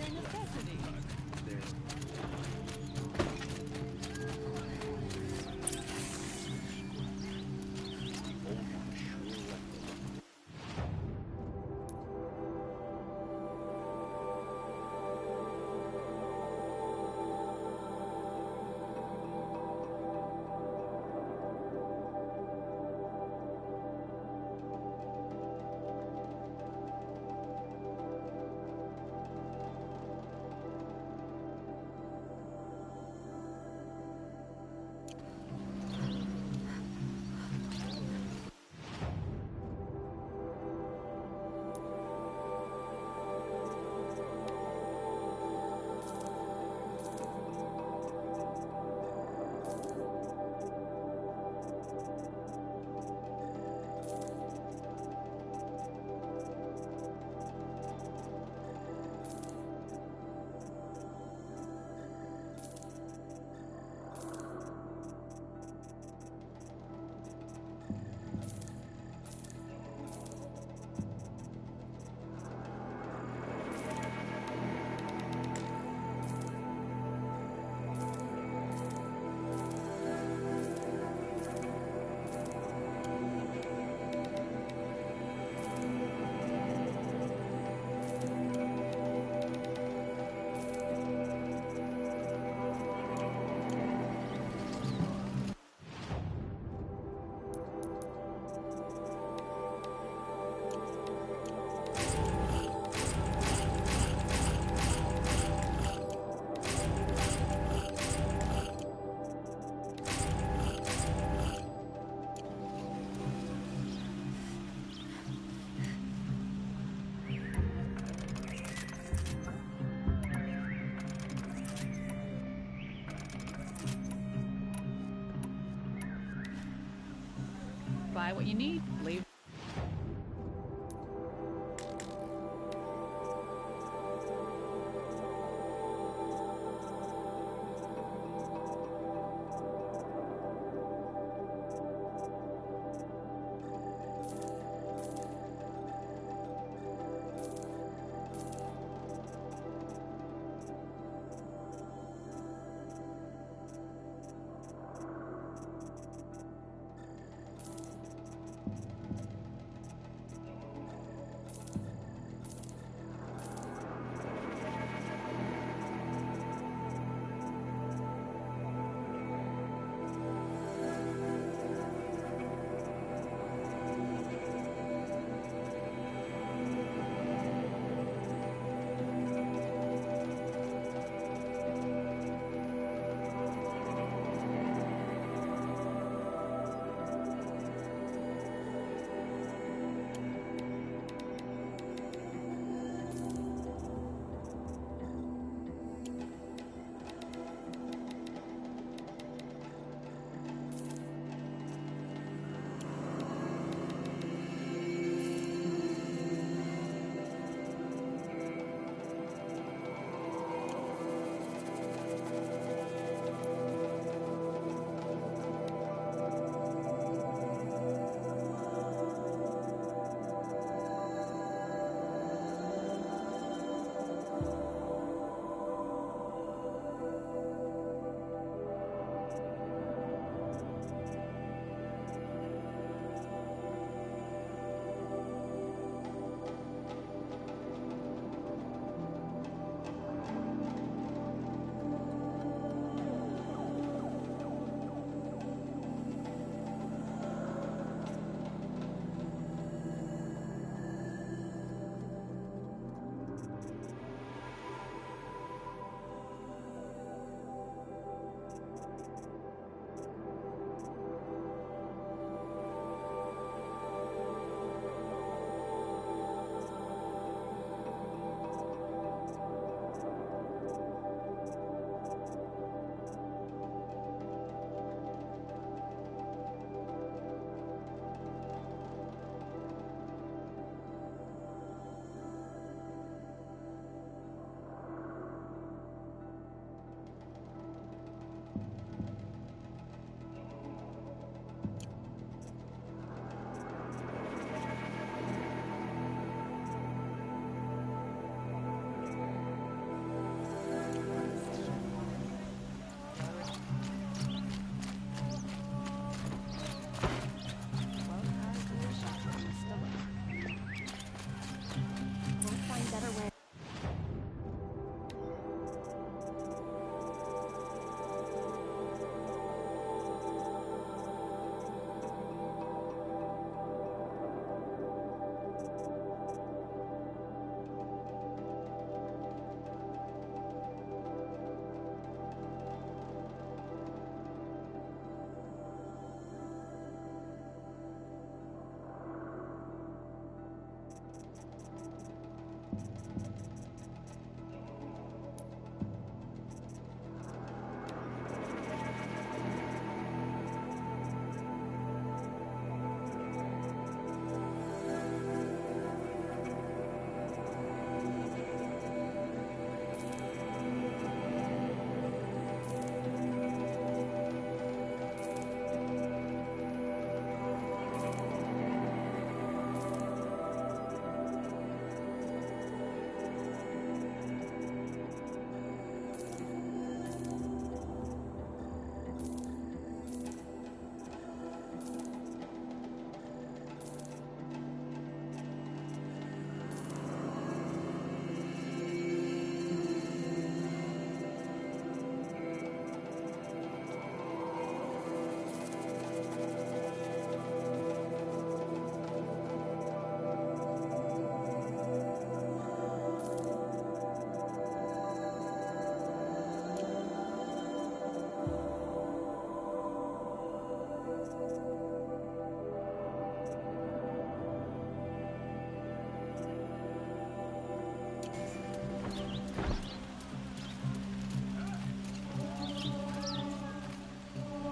their necessities. Buy what you need, leave.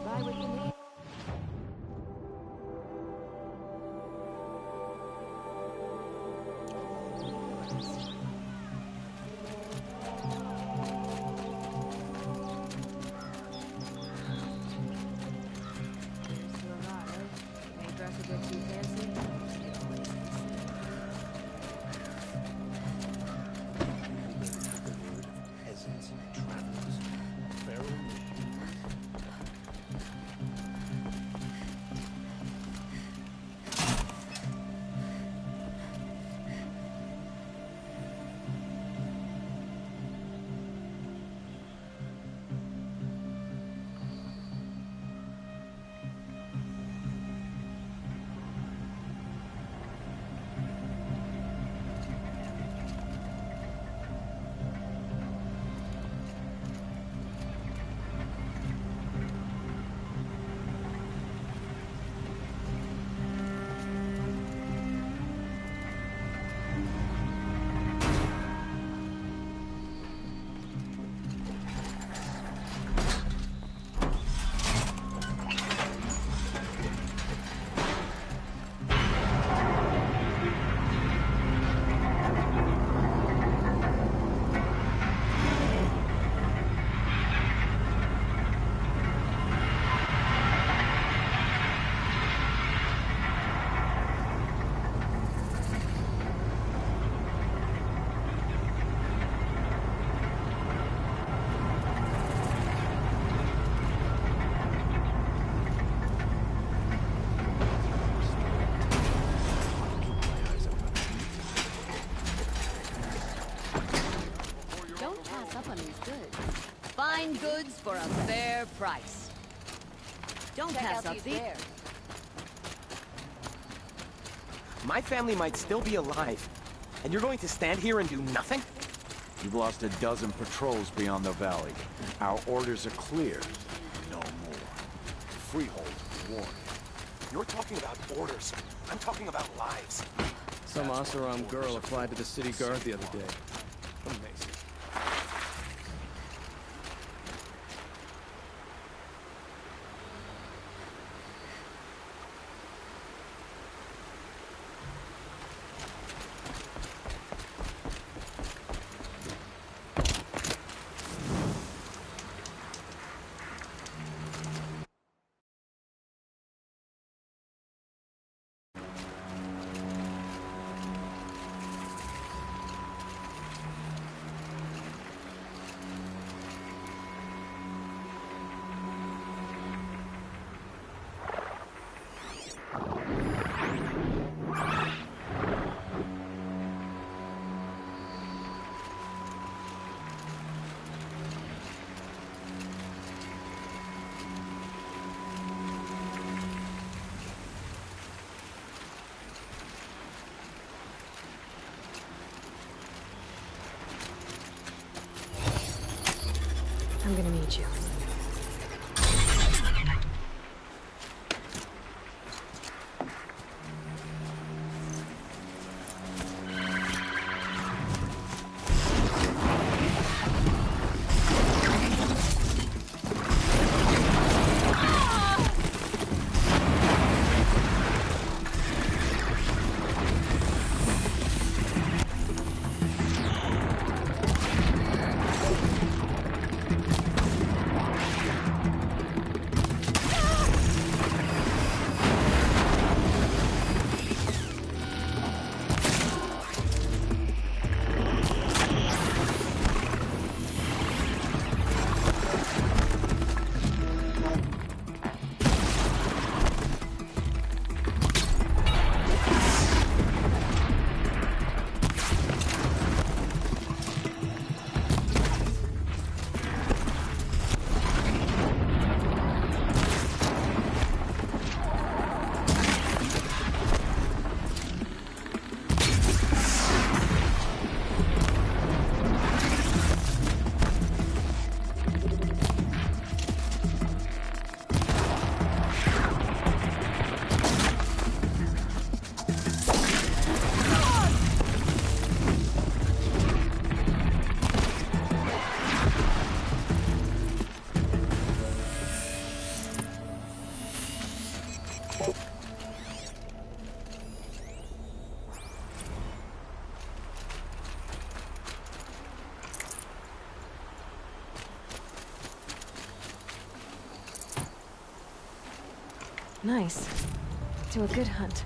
Buy what you need. Here's to arrive. May dress a bit too fancy. It always is. Peasants, travelers, feral machines. Don't pass up on these goods. Fine goods for a fair price. Don't pass up these. My family might still be alive, and you're going to stand here and do nothing? You've lost a dozen patrols beyond the valley. Our orders are clear. No more. Freehold warned. You're talking about orders. I'm talking about lives. Some Oseram girl applied to the city guard the other day. Amazing. I'm gonna meet you. Nice. To a good hunt.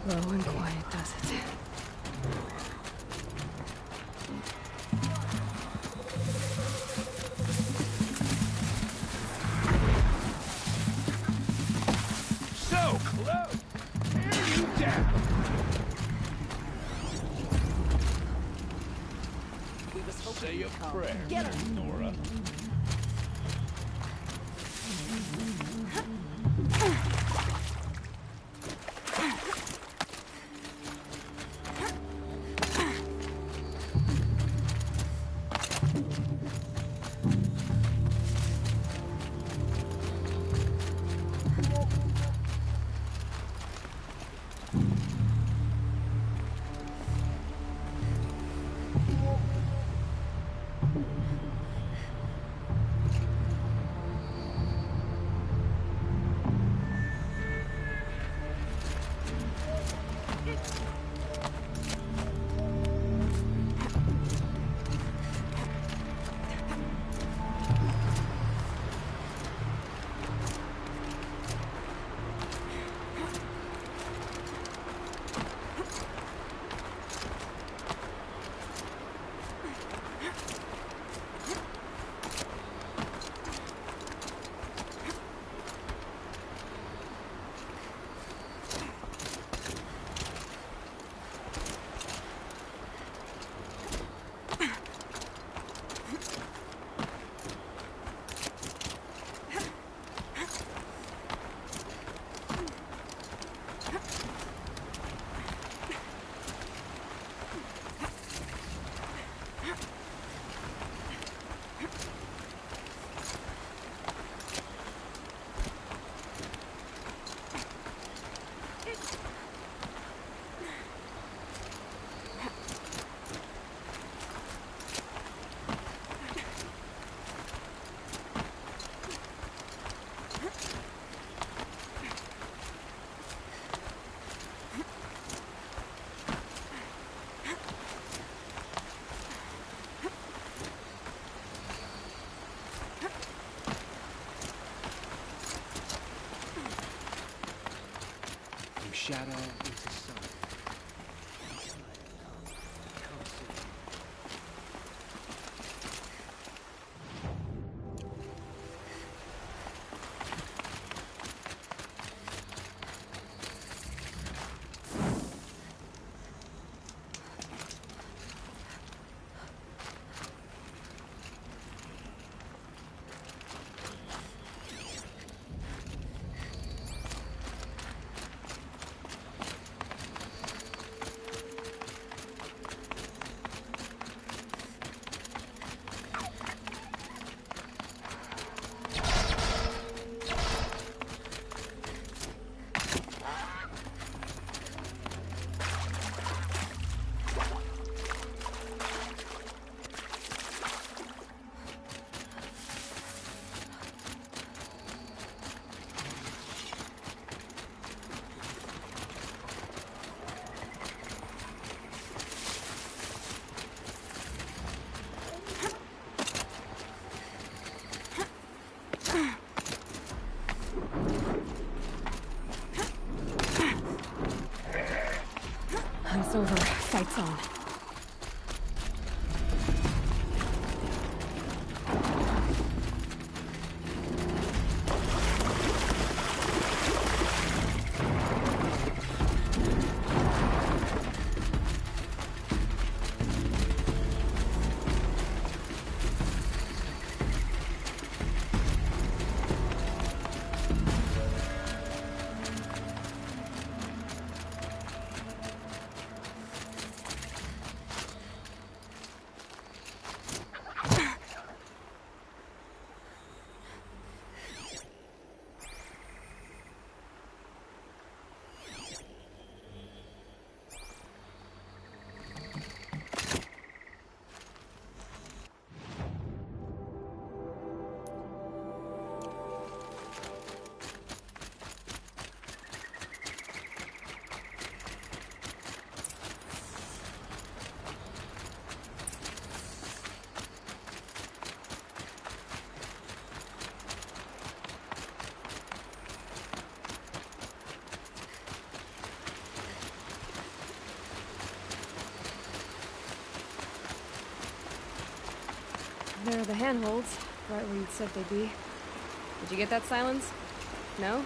Low and quiet does it. So close! Tear you down! We was hoping Say a you'd come. prayer, Get her! Nora. Shadow into sun. Hunt's over. Fight's on. There are the handholds, right where you'd said they'd be. Did you get that, Silence? No?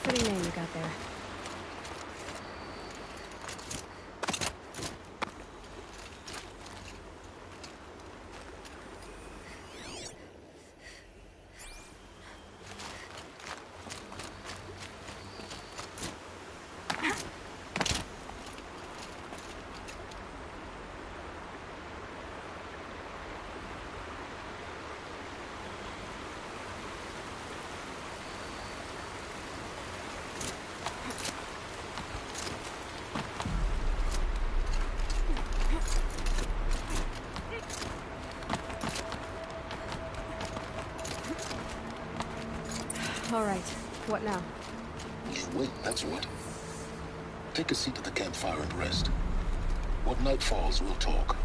Pretty name you got there. All right. What now? You wait, that's what. Take a seat at the campfire and rest. When night falls, we'll talk.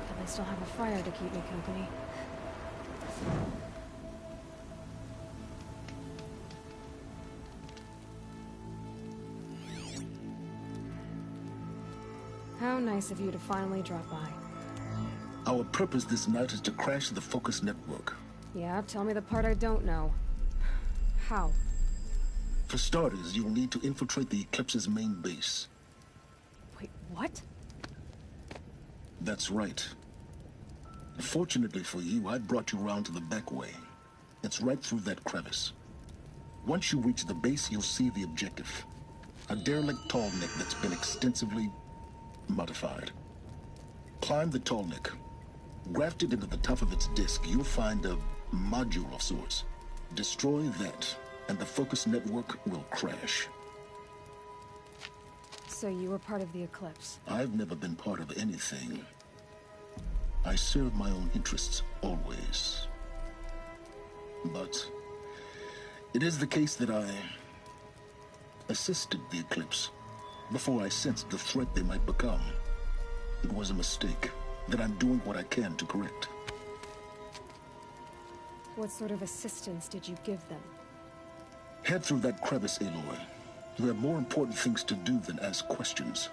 At least I'll have a fire to keep me company. How nice of you to finally drop by. Our purpose this night is to crash the Focus Network. Yeah, tell me the part I don't know. How? For starters, you'll need to infiltrate the Eclipse's main base. Wait, what? That's right. Fortunately for you, I brought you around to the back way. It's right through that crevice. Once you reach the base, you'll see the objective. A derelict tallneck that's been extensively modified. Climb the tallneck. Grafted into the top of its disk, you'll find a module of sorts. Destroy that, and the Focus Network will crash. So you were part of the Eclipse. I've never been part of anything. I serve my own interests, always. But it is the case that I assisted the Eclipse before I sensed the threat they might become. It was a mistake that I'm doing what I can to correct. What sort of assistance did you give them? Head through that crevice, Aloy. You have more important things to do than ask questions.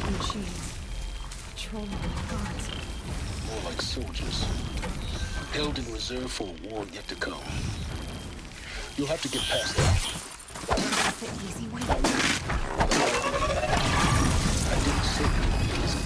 corrupted machines. Patrolling the guards. More like soldiers. Held in reserve for a war yet to come. You'll have to get past that. That's the easy way. I didn't say it was easy.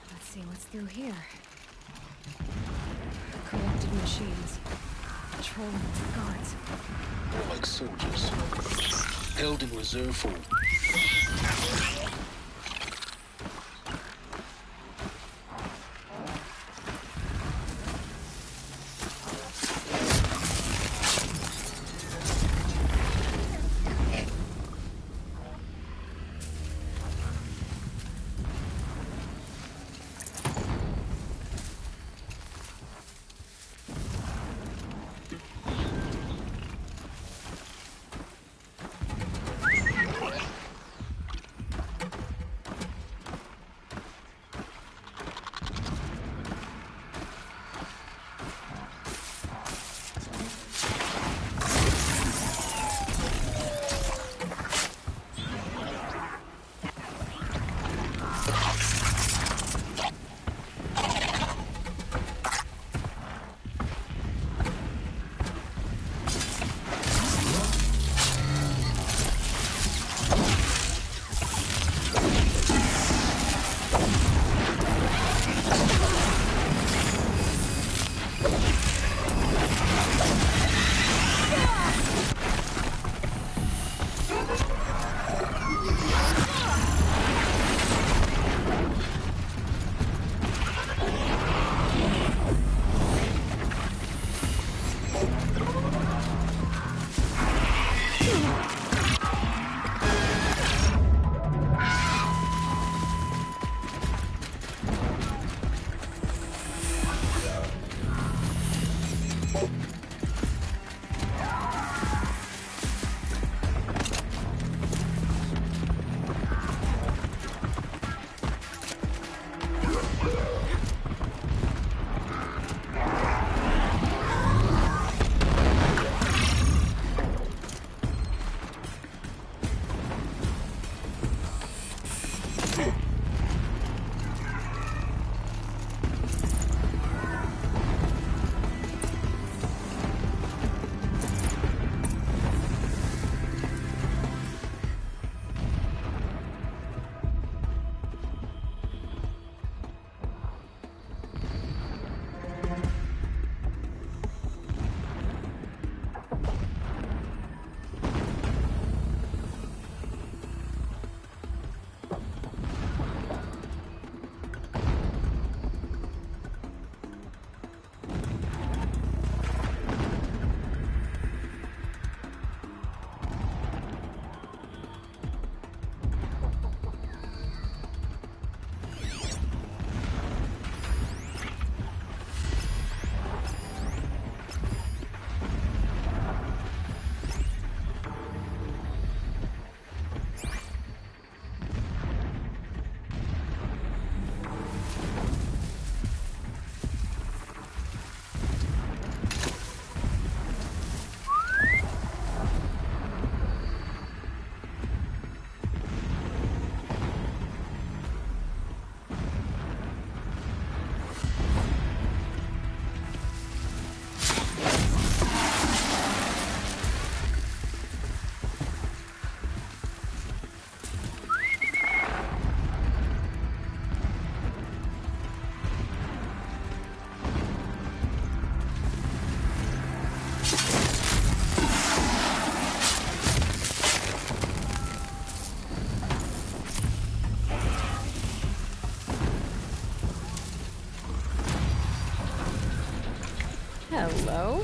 Let's see what's through here. Corrupted machines. Patrolling the guards. More like soldiers. Held in reserve for... Hello?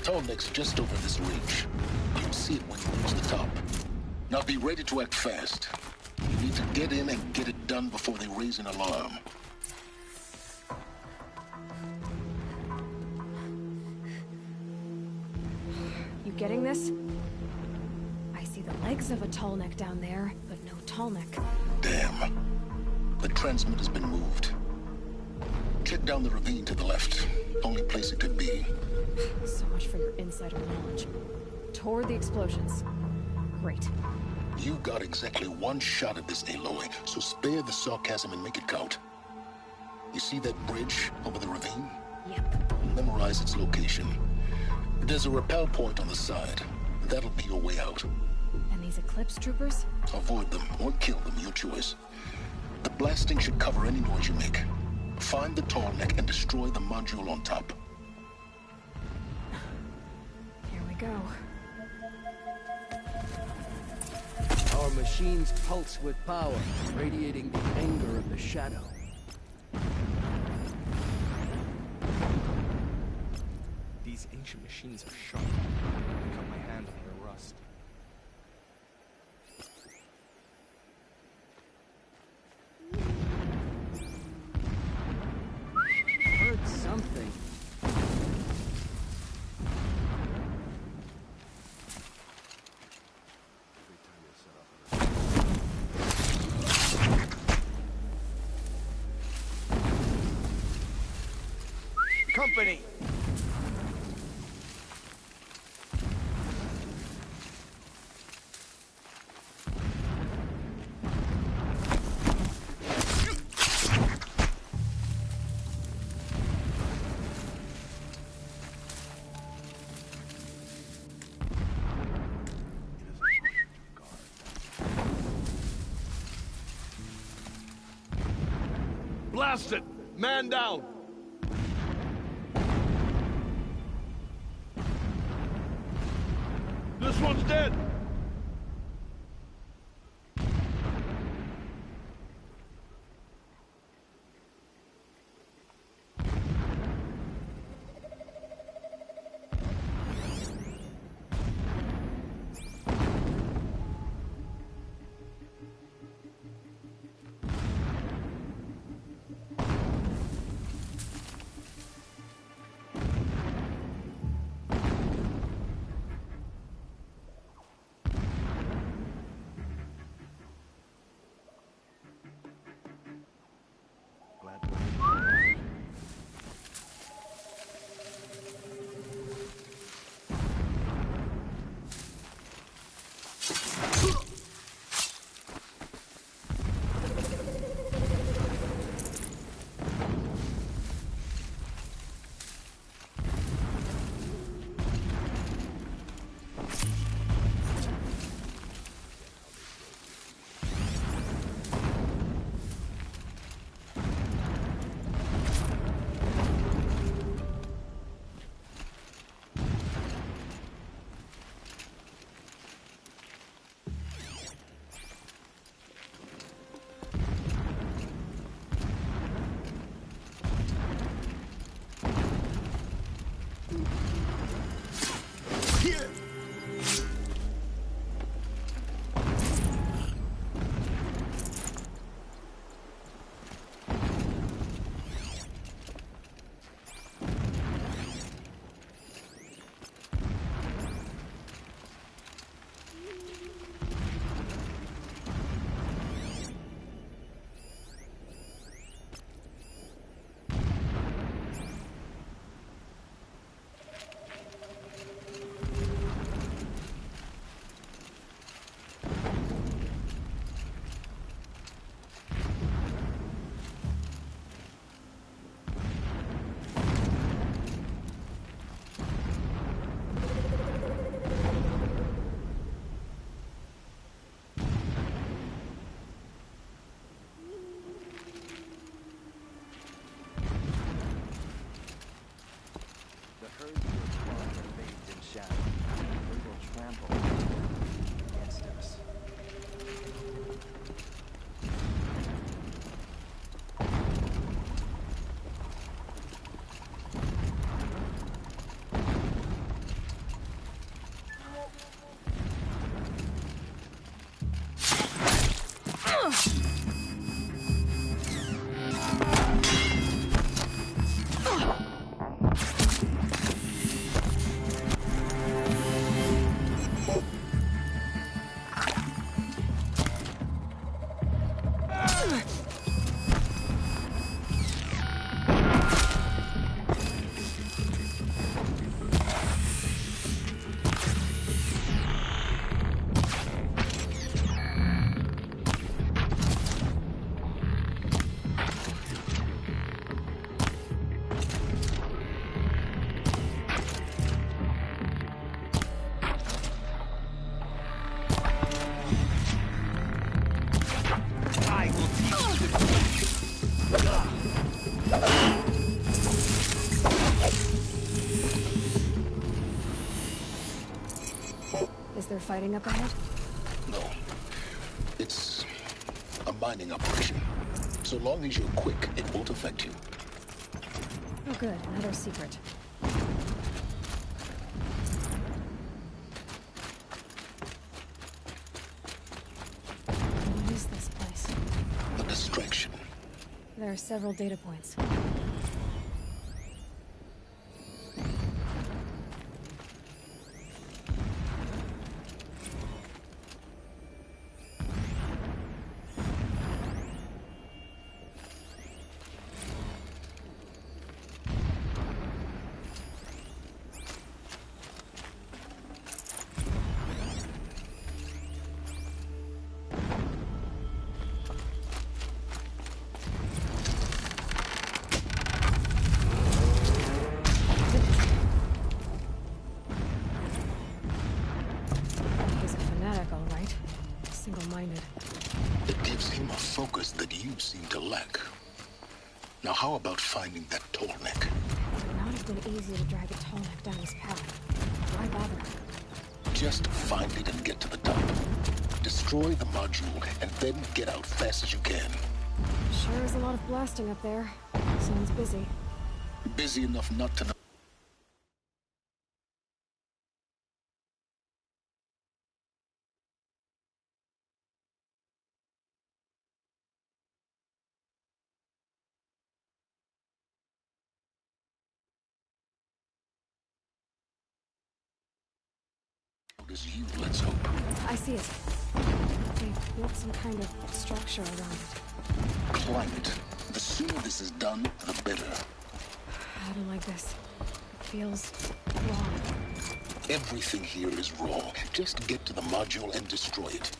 Tallneck's just over this ridge. You'll see it when you reach the top. Now be ready to act fast. You need to get in and get it done before they raise an alarm. You getting this? I see the legs of a Tallneck down there, but no Tallneck. Damn. The transmit has been moved. Check down the ravine to the left. Only place it could be. So much for your insider knowledge. Toward the explosions. Great. You got exactly one shot at this, Aloy, so spare the sarcasm and make it count. You see that bridge over the ravine? Yep. Memorize its location. There's a rappel point on the side. That'll be your way out. And these Eclipse troopers? Avoid them or kill them, your choice. The blasting should cover any noise you make. Find the Tallneck and destroy the module on top. Here we go. Our machines pulse with power, radiating the anger of the Shadow. These ancient machines are sharp. I cut my hand on their rust. Heard something. Company! Blast it! Man down! one's dead! Is there fighting up ahead? No. It's a mining operation. So long as you're quick, it won't affect you. Oh good, another secret. What is this place? A distraction. There are several data points. He's a fanatic, all right. Single-minded. It gives him a focus that you seem to lack. Now how about finding that tall neck? It would not have been easy to drag a tall neck down his path. Why bother? Just find it and get to the top. Destroy the module, and then get out fast as you can. Sure is a lot of blasting up there. Sounds busy. Busy enough not to know. As you, let's hope. I see it. They built some kind of structure around it. Climate. The sooner this is done, the better. I don't like this. It feels wrong. Everything here is wrong. Just get to the module and destroy it.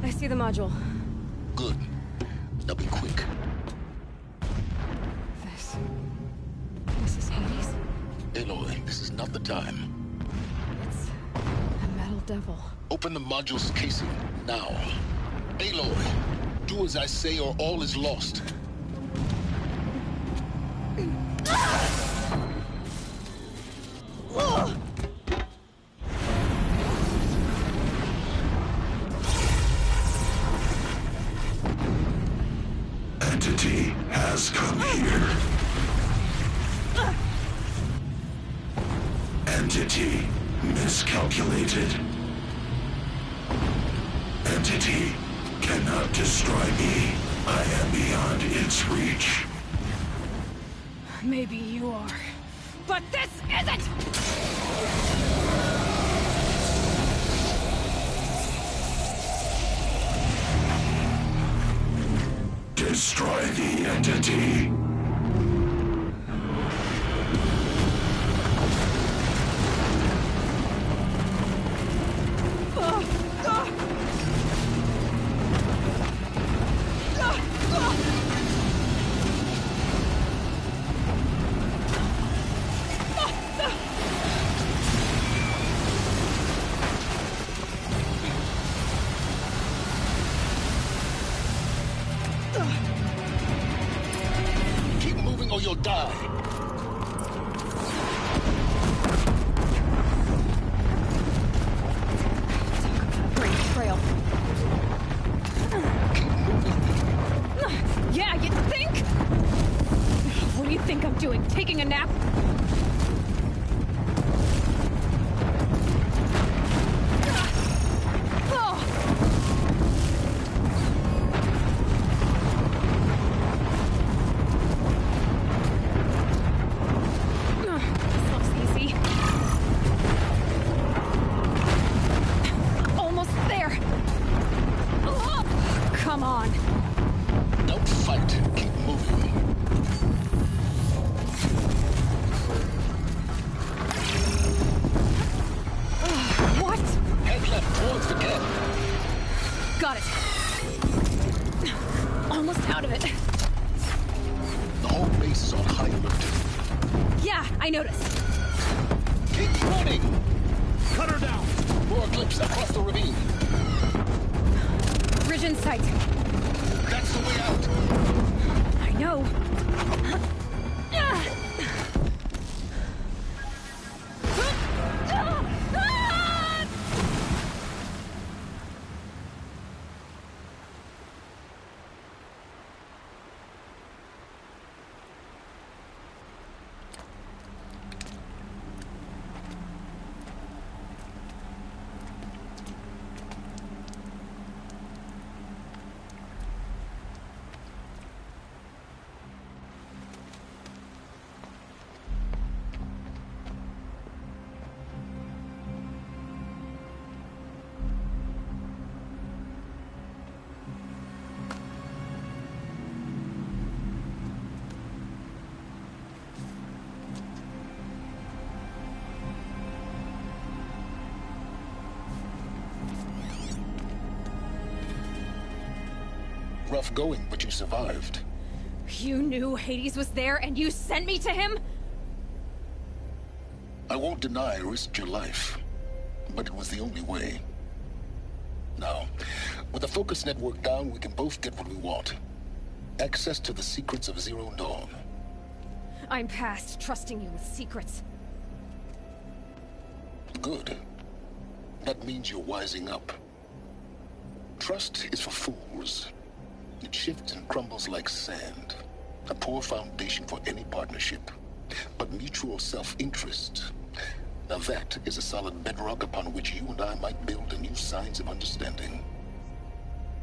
I see the module. Good. Now be quick. This is Hades? Aloy, this is not the time. It's a metal devil. Open the module's casing, now. Aloy, do as I say or all is lost. Entity has come here. Entity miscalculated. Entity cannot destroy me. I am beyond its reach. Maybe you are. But this isn't! Destroy the entity. out of it. The whole base is on high alert. Yeah, I noticed. Keep running! Cut her down! More clips across the ravine. Bridge in sight. That's the way out. I know. Rough going, but you survived. You knew Hades was there and you sent me to him? I won't deny I risked your life, but it was the only way. Now, with the focus network down, we can both get what we want. Access to the secrets of Zero Dawn. I'm past trusting you with secrets. Good. That means you're wising up. Trust is for fools. It shifts and crumbles like sand. A poor foundation for any partnership. But mutual self-interest, now that is a solid bedrock upon which you and I might build a new science of understanding.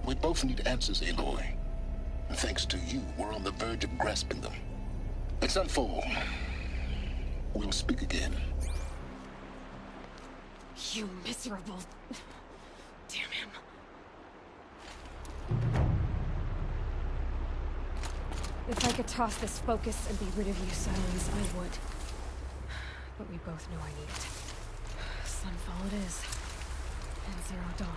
We both need answers, Aloy. And thanks to you, we're on the verge of grasping them. Let's unfold. We'll speak again. You miserable... Damn him. If I could toss this focus and be rid of you, Silence, I would. But we both know I need it. Sunfall it is. And Zero Dawn.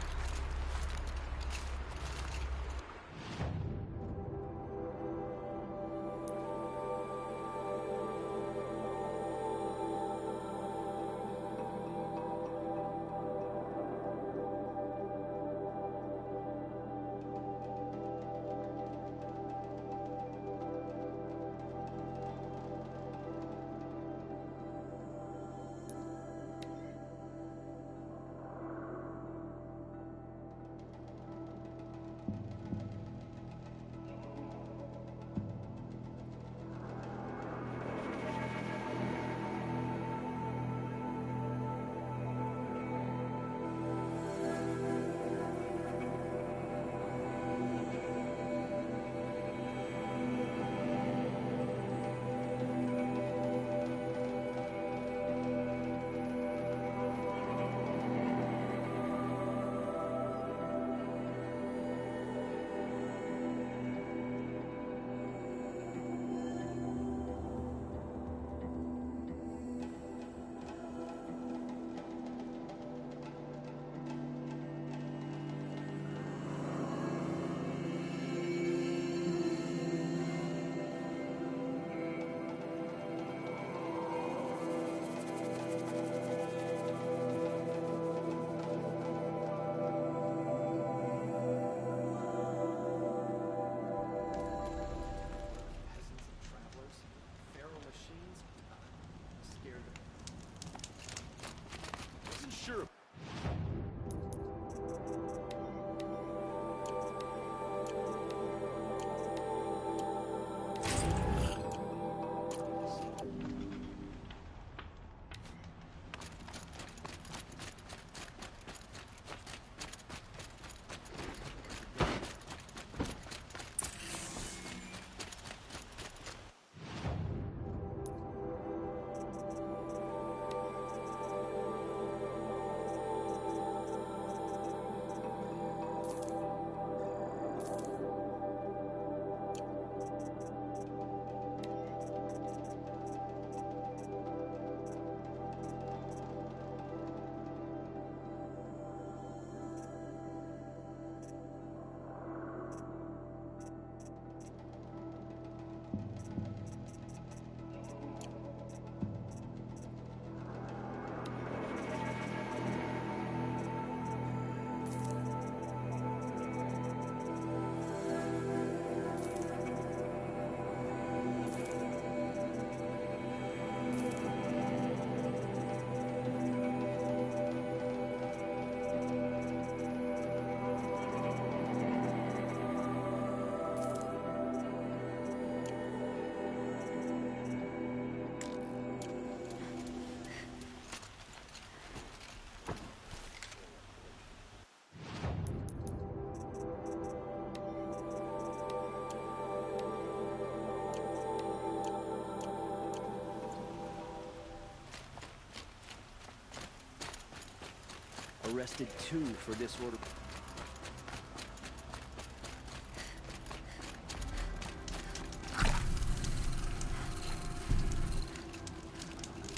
Arrested 2 for disorder.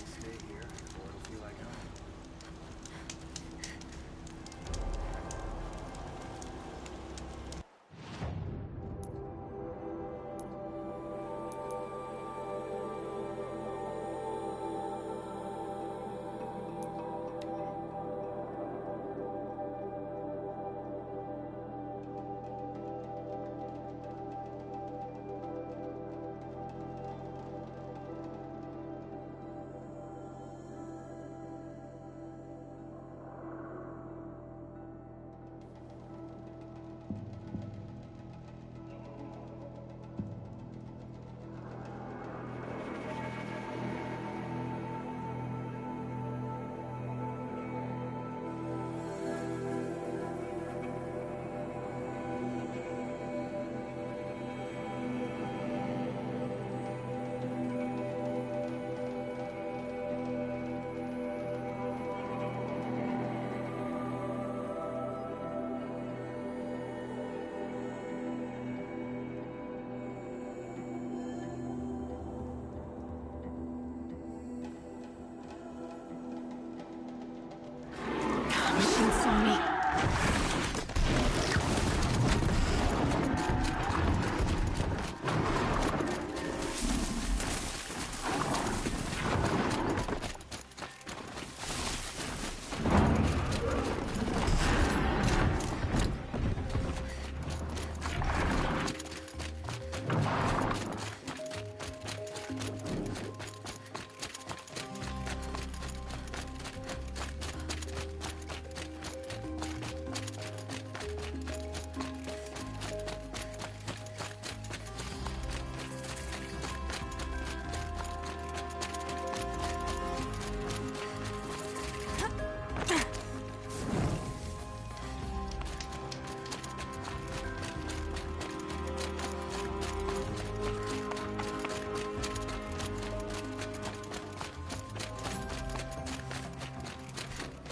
Stay here, or it'll feel like home.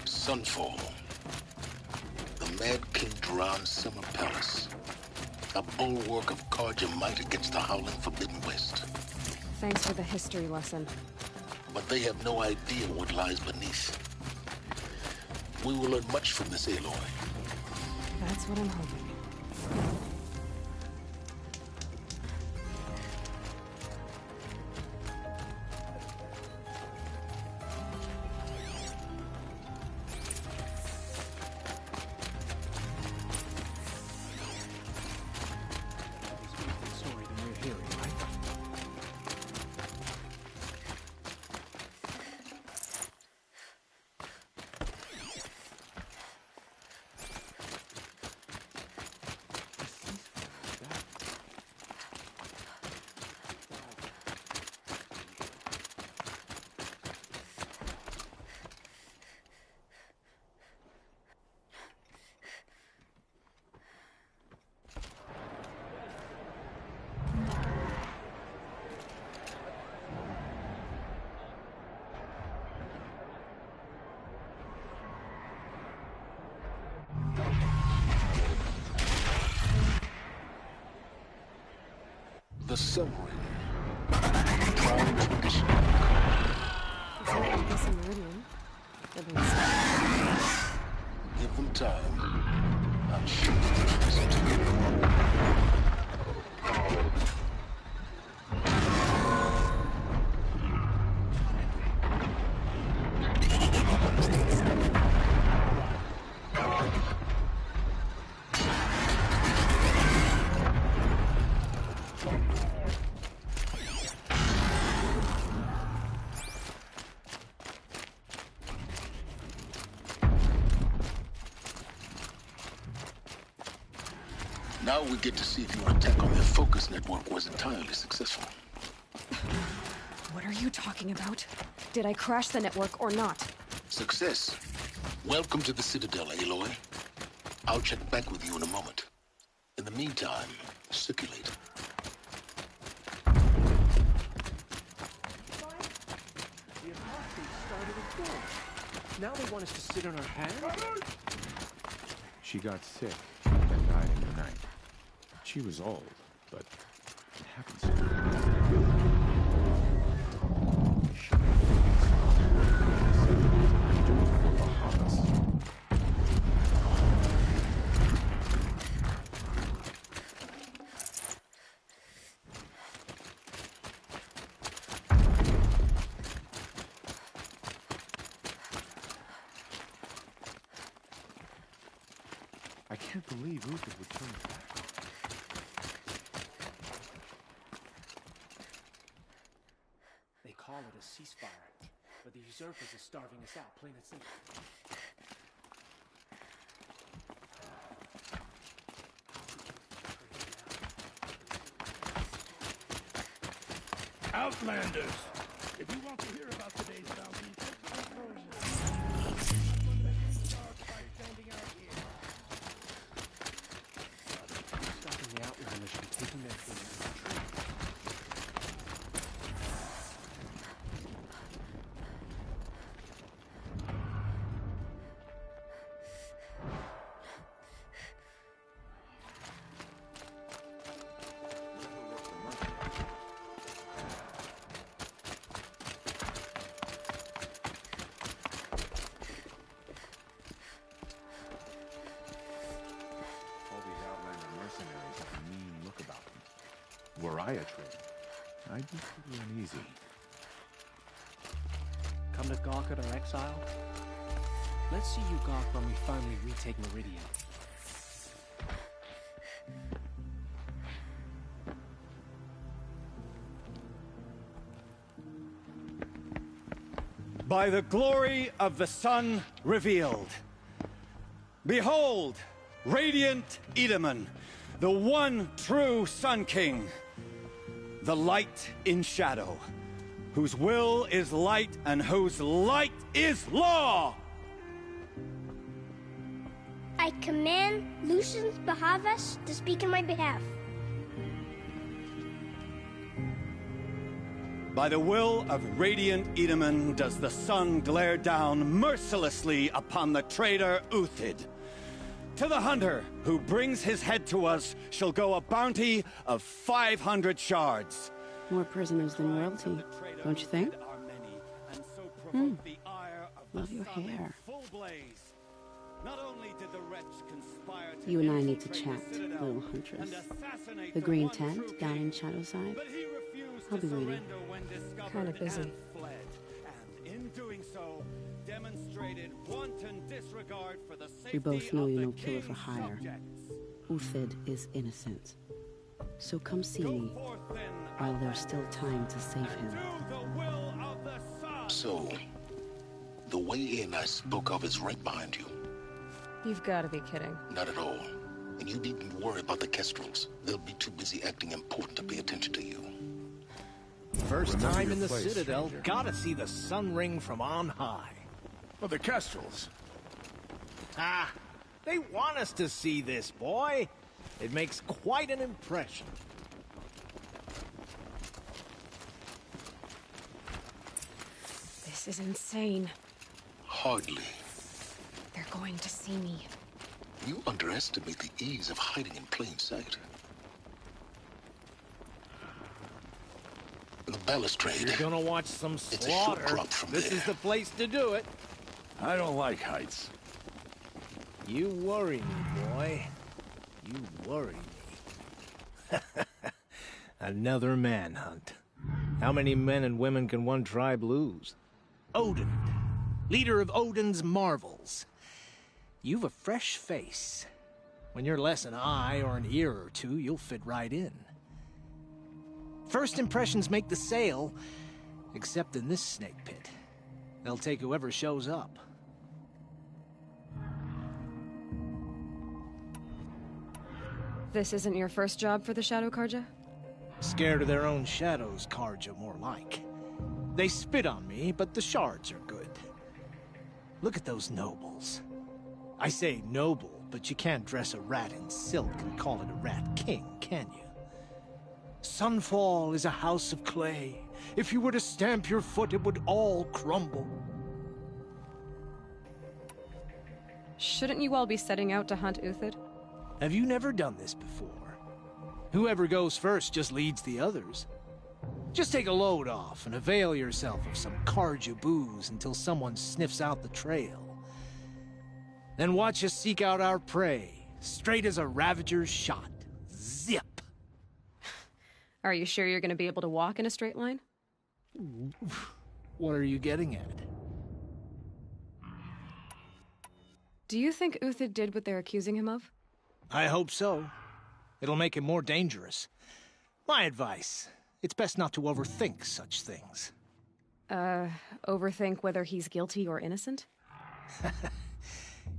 Sunfall. The Mad King Duran's summer palace. A bulwark of Carja might against the howling Forbidden West. Thanks for the history lesson. But they have no idea what lies beneath. We will learn much from this Aloy. That's what I'm hoping. Story than we're hearing, right? The submarine. Prime tradition. It's like this in Meridian. At least. Give them time. I'm sure they'll listen to you. Now we get to see if your attack on their focus network was entirely successful. What are you talking about? Did I crash the network or not? Success. Welcome to the Citadel, Aloy. I'll check back with you in a moment. In the meantime, circulate. Now they want us to sit on our hands? She got sick and died in the night. She was old, but it happens to I can't believe Uther would turn it back. They call it a ceasefire, but the usurpers are starving us out, plain and simple. Outlanders! If you want to hear about today's bounty, Stopping the Outlanders from taking their food. Were I a trader, I'd be pretty uneasy. Come to gawk at our exile? Let's see you gawk when we finally retake Meridian. By the glory of the sun revealed. Behold, radiant Edaman, the one true Sun King. The light in shadow, whose will is light and whose light is law! I command Lucius Bahavas to speak in my behalf. By the will of radiant Edaman does the sun glare down mercilessly upon the traitor Uthid. To the hunter who brings his head to us shall go a bounty of 500 shards. More prisoners than royalty, don't you think? Love your hair. You and I need to chat, little huntress. The green tent down in Shadowside? I'll be waiting. Kinda busy. We both know you're no killer for hire. Uthid is innocent. So come see me, while there's still time to save him. So, the way in I spoke of is right behind you. You've got to be kidding. Not at all. And you needn't worry about the Kestrels. They'll be too busy acting important to pay attention to you. First time in the Citadel, gotta see the sun ring from on high. Well, the Kestrels. Ah, they want us to see this, boy. It makes quite an impression. This is insane. Hardly. They're going to see me. You underestimate the ease of hiding in plain sight. The balustrade. You're gonna watch some It's a short slaughter. drop from This there. is the place to do it. I don't like heights. You worry me, boy. You worry me. Another manhunt. How many men and women can one tribe lose? Odin, leader of Odin's marvels. You've a fresh face. When you're less an eye or an ear or two, you'll fit right in. First impressions make the sale, except in this snake pit. They'll take whoever shows up. This isn't your first job for the Shadow Karja? Scared of their own shadows, Karja, more like. They spit on me, but the shards are good. Look at those nobles. I say noble, but you can't dress a rat in silk and call it a rat king, can you? Sunfall is a house of clay. If you were to stamp your foot, it would all crumble. Shouldn't you all be setting out to hunt Uthid? Have you never done this before? Whoever goes first just leads the others. Just take a load off and avail yourself of some Carja booze until someone sniffs out the trail. Then watch us seek out our prey, straight as a Ravager's shot. Zip! Are you sure you're gonna be able to walk in a straight line? What are you getting at? Do you think Uthid did what they're accusing him of? I hope so. It'll make him more dangerous. My advice, it's best not to overthink such things. Overthink whether he's guilty or innocent?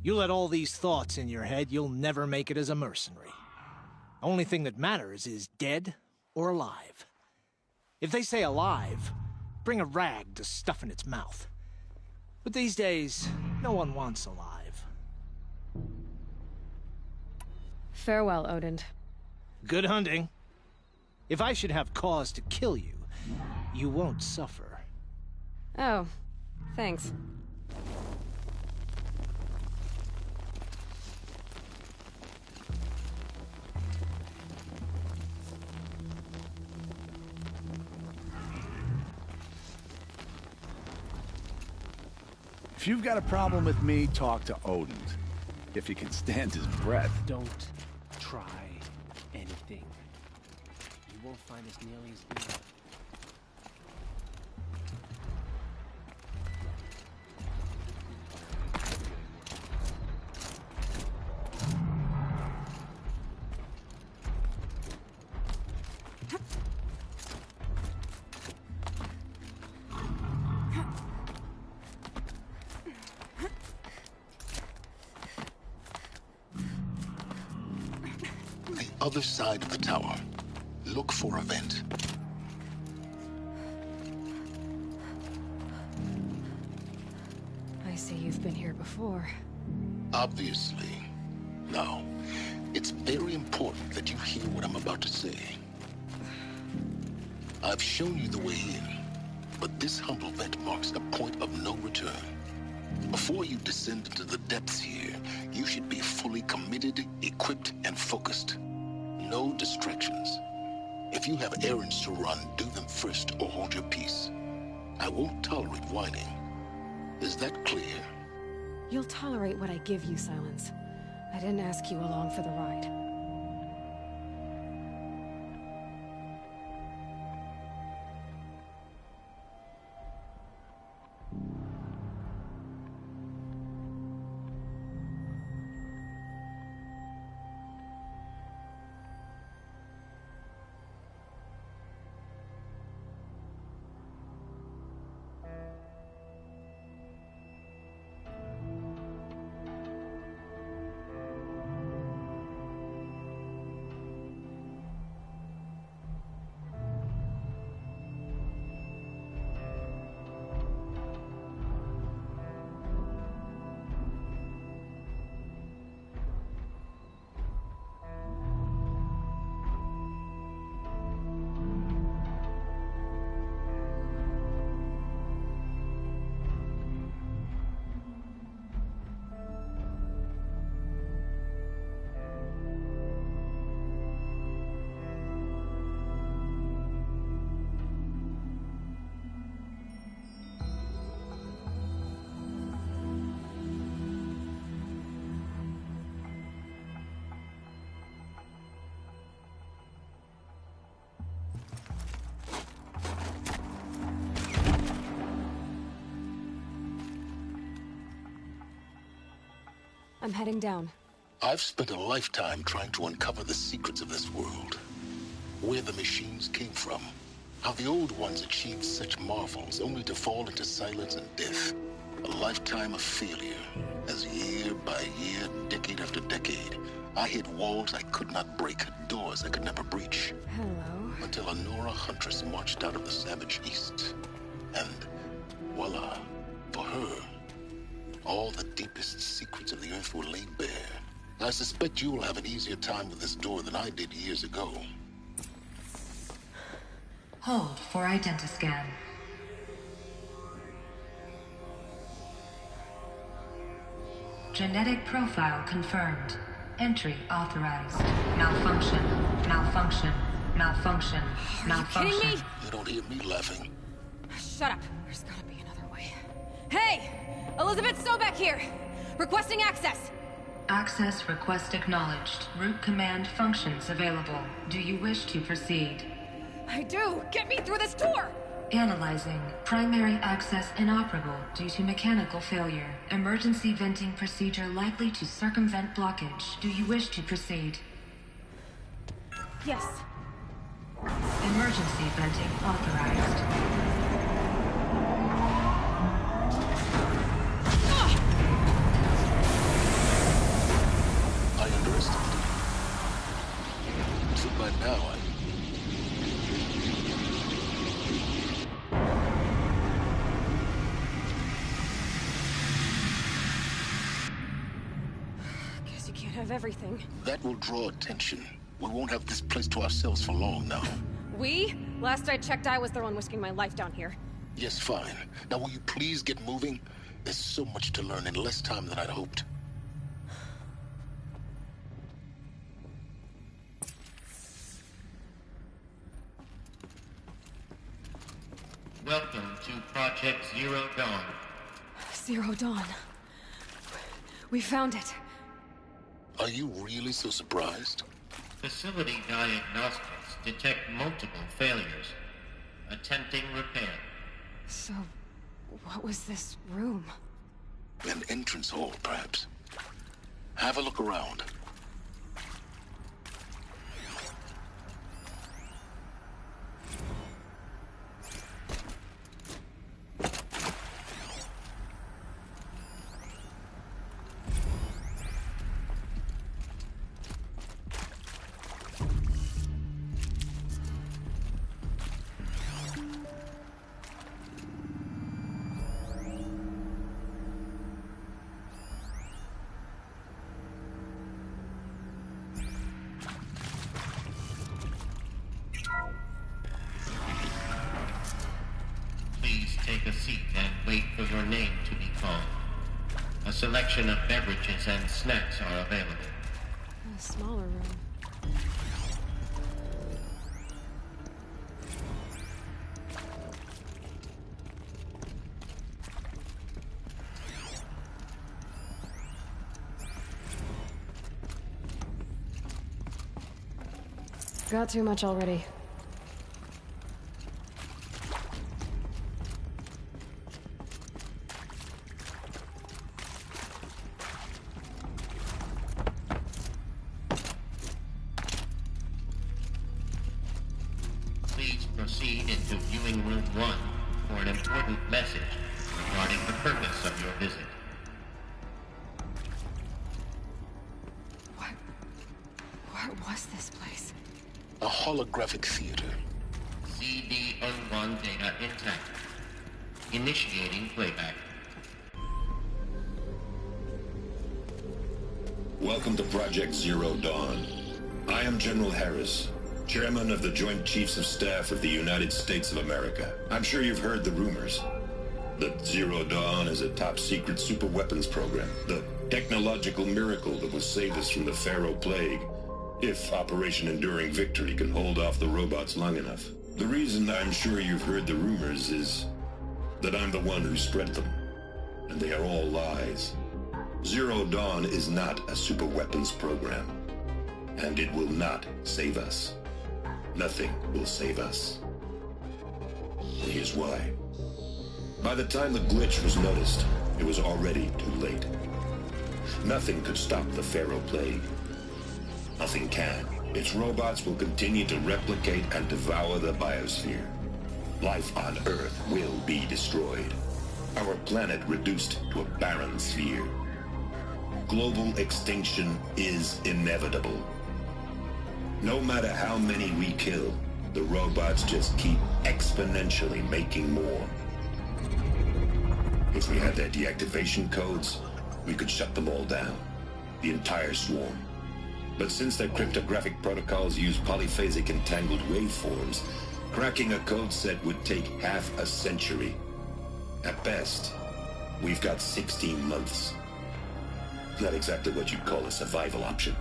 You let all these thoughts in your head, you'll never make it as a mercenary. Only thing that matters is dead or alive. If they say alive, bring a rag to stuff in its mouth. But these days, no one wants alive. Farewell, Odin. Good hunting. If I should have cause to kill you, you won't suffer. Oh, thanks. If you've got a problem with me, talk to Odin. If he can stand his breath. Don't try anything. You won't find us nearly as easy. Other side of the tower. Look for a vent. I see you've been here before. Obviously. Now, it's very important that you hear what I'm about to say. I've shown you the way in, but this humble vent marks a point of no return. Before you descend into the depths here, you should be fully committed, equipped, and focused. No distractions. If you have errands to run, do them first or hold your peace. I won't tolerate whining. Is that clear? You'll tolerate what I give you, Silence. I didn't ask you along for the ride. I'm heading down. I've spent a lifetime trying to uncover the secrets of this world. Where the machines came from. How the old ones achieved such marvels only to fall into silence and death. A lifetime of failure. As year by year, decade after decade, I hit walls I could not break, doors I could never breach. Hello. Until a Nora huntress marched out of the savage east. And voila, for her, all the deepest secrets of the Earth were laid bare. I suspect you will have an easier time with this door than I did years ago. Hold for identiscan. Genetic profile confirmed. Entry authorized. Malfunction. Malfunction. Malfunction. Malfunction. Kidding me? You don't hear me laughing. Shut up. There's gotta be another way. Hey! Elizabeth Sobek here! Requesting access! Access request acknowledged. Root command functions available. Do you wish to proceed? I do! Get me through this tour! Analyzing. Primary access inoperable due to mechanical failure. Emergency venting procedure likely to circumvent blockage. Do you wish to proceed? Yes. Emergency venting authorized. I underestimated. So by now, Guess you can't have everything. that will draw attention. We won't have this place to ourselves for long now. We? Last I checked, I was the one risking my life down here. Yes, fine. Now will you please get moving? There's so much to learn in less time than I'd hoped. Welcome to Project Zero Dawn. Zero Dawn. We found it. Are you really so surprised? Facility diagnostics detect multiple failures. Attempting repair. So, what was this room? An entrance hall, perhaps. Have a look around. Please take a seat and wait for your name to be called. A selection of beverages and snacks are available. A smaller room. Got too much already. Please proceed into viewing room 1 for an important message regarding the purpose of your visit. What was this place? A holographic theater. CD-01 data intact. Initiating playback. Welcome to Project Zero Dawn. I am General Harris, Chairman of the Joint Chiefs of Staff of the United States of America. I'm sure you've heard the rumors that Zero Dawn is a top-secret superweapons program, the technological miracle that will save us from the Pharaoh Plague, if Operation Enduring Victory can hold off the robots long enough. The reason I'm sure you've heard the rumors is that I'm the one who spread them, and they are all lies. Zero Dawn is not a superweapons program, and it will not save us. Nothing will save us. Here's why. By the time the glitch was noticed, it was already too late. Nothing could stop the Pharaoh Plague. Nothing can. Its robots will continue to replicate and devour the biosphere. Life on Earth will be destroyed. Our planet reduced to a barren sphere. Global extinction is inevitable. No matter how many we kill, the robots just keep exponentially making more. If we had their deactivation codes, we could shut them all down. The entire swarm. But since their cryptographic protocols use polyphasic entangled waveforms, cracking a code set would take half a century. At best, we've got 16 months. Not exactly what you'd call a survival option.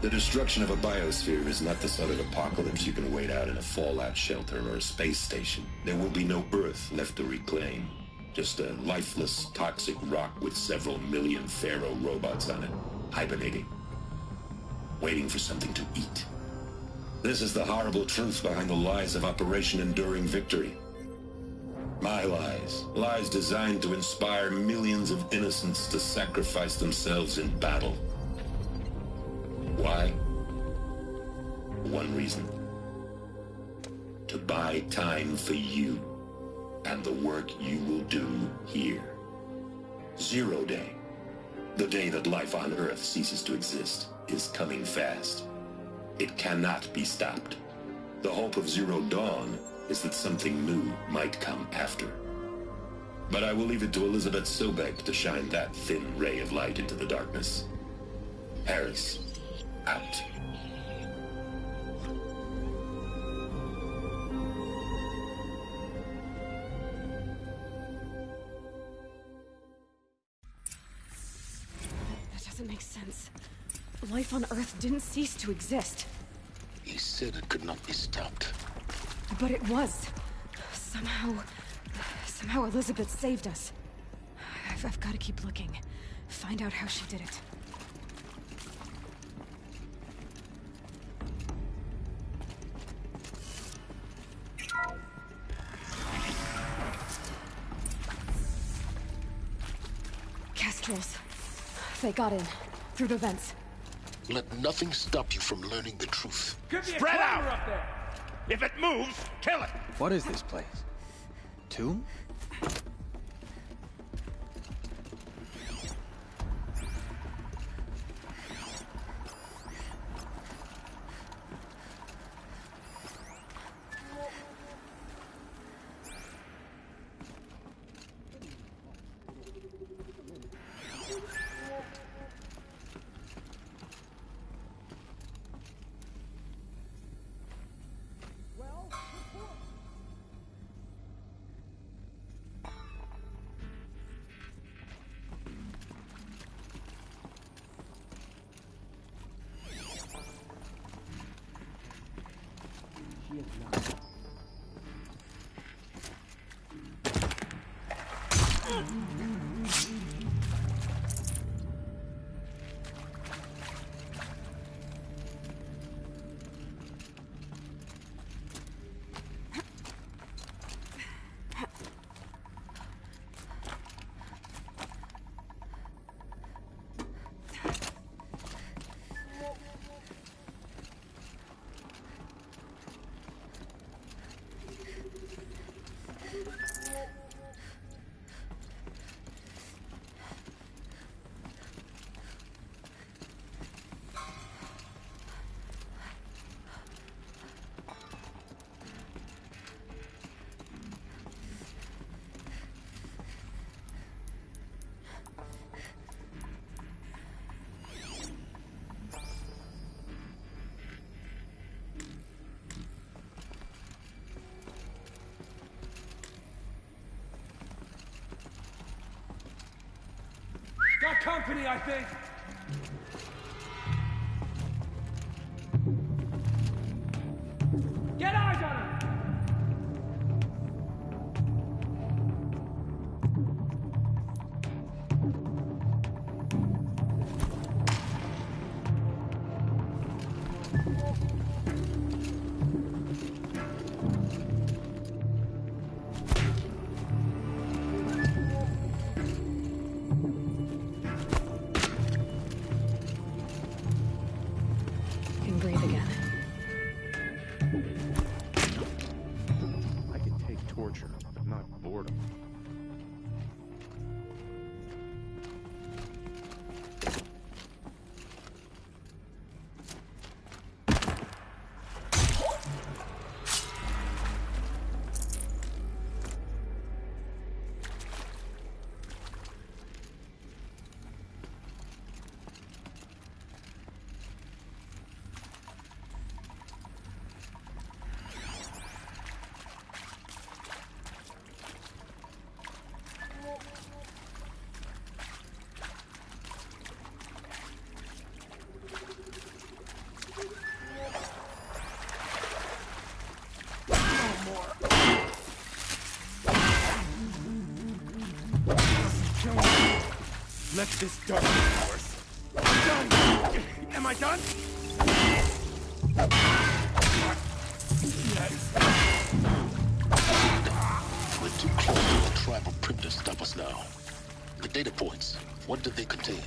The destruction of a biosphere is not the sort of apocalypse you can wait out in a fallout shelter or a space station. There will be no Earth left to reclaim. Just a lifeless, toxic rock with several million Pharaoh robots on it, hibernating, waiting for something to eat. This is the horrible truth behind the lies of Operation Enduring Victory. My lies. Lies designed to inspire millions of innocents to sacrifice themselves in battle. Why? One reason. To buy time for you and the work you will do here. Zero Day, the day that life on Earth ceases to exist, is coming fast. It cannot be stopped. The hope of Zero Dawn is that something new might come after. But I will leave it to Elizabeth Sobek to shine that thin ray of light into the darkness. Harris, out. That doesn't make sense. Life on Earth didn't cease to exist. He said it could not be stopped. But it was. Somehow Elizabeth saved us. I've got to keep looking. Find out how she did it. Kestrels. They got in. Through the vents. Let nothing stop you from learning the truth. Spread out! Up there. If it moves, kill it! What is this place? Tomb? Got company, I think. Get eyes on him! let this dark be worse. I'm done! Am I done? Yes. We're too close to the tribal crypt to stop us now. The data points, what do they contain?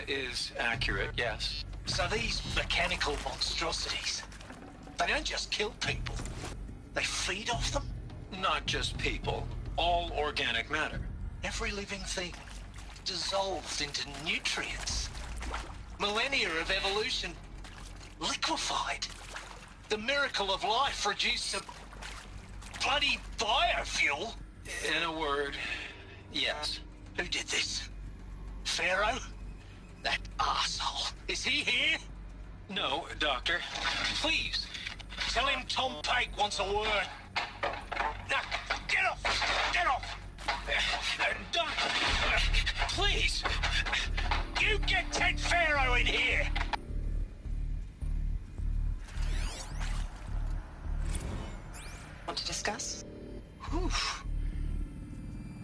Is accurate, yes. So these mechanical monstrosities, they don't just kill people, they feed off them? Not just people, all organic matter. Every living thing dissolved into nutrients. Millennia of evolution liquefied. The miracle of life reduced to bloody biofuel. In a word, yes. Who did this? Pharaoh? That arsehole. Is he here? No, Doctor. Please, tell him Tom Pike wants a word. Now, get off! Get off! Doctor, please! You get Ted Pharaoh in here! Want to discuss? Whew.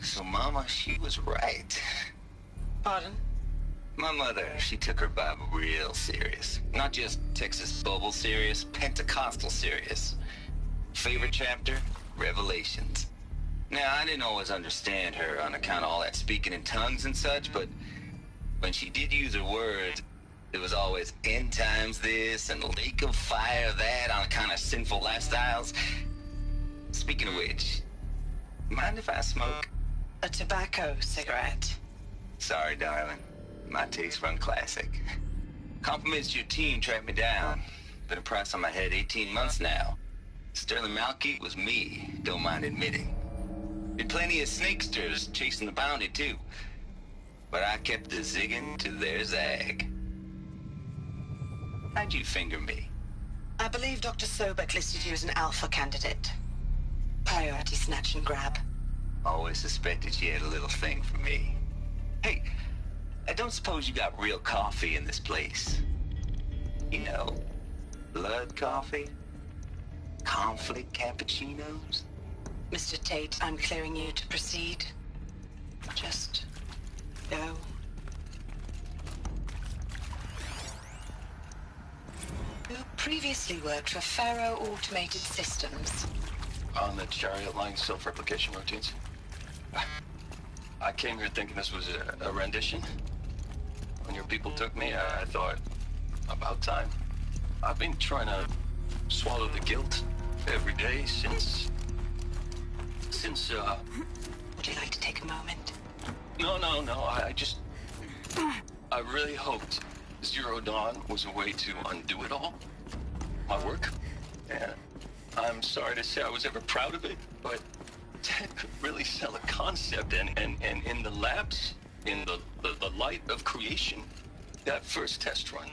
So Mama, she was right. Pardon? My mother, she took her Bible real serious. Not just Texas Bible serious, Pentecostal serious. Favorite chapter? Revelations. Now, I didn't always understand her on account of all that speaking in tongues and such, but when she did use her words, it was always end times this and lake of fire that on account of sinful lifestyles. Speaking of which, mind if I smoke? A tobacco cigarette. Sorry, darling. My taste run classic. Compliments to your team tracked me down. Been a price on my head 18 months now. Sterling Malky was me, don't mind admitting. Did plenty of snakesters chasing the bounty too. But I kept the zigging to their zag. How'd you finger me? I believe Dr. Sobek listed you as an alpha candidate. Priority snatch and grab. Always suspected she had a little thing for me. Hey, I don't suppose you got real coffee in this place? You know, blood coffee? Conflict cappuccinos? Mr. Tate, I'm clearing you to proceed. Just go. You previously worked for Pharaoh Automated Systems. On the Chariot Line self-replication routines? I came here thinking this was a rendition. When your people took me, I thought, about time. I've been trying to swallow the guilt every day since... Would you like to take a moment? No, I really hoped Zero Dawn was a way to undo it all. My work. And I'm sorry to say I was ever proud of it, but Ted could really sell a concept, and in the labs, in the light of creation, that first test run,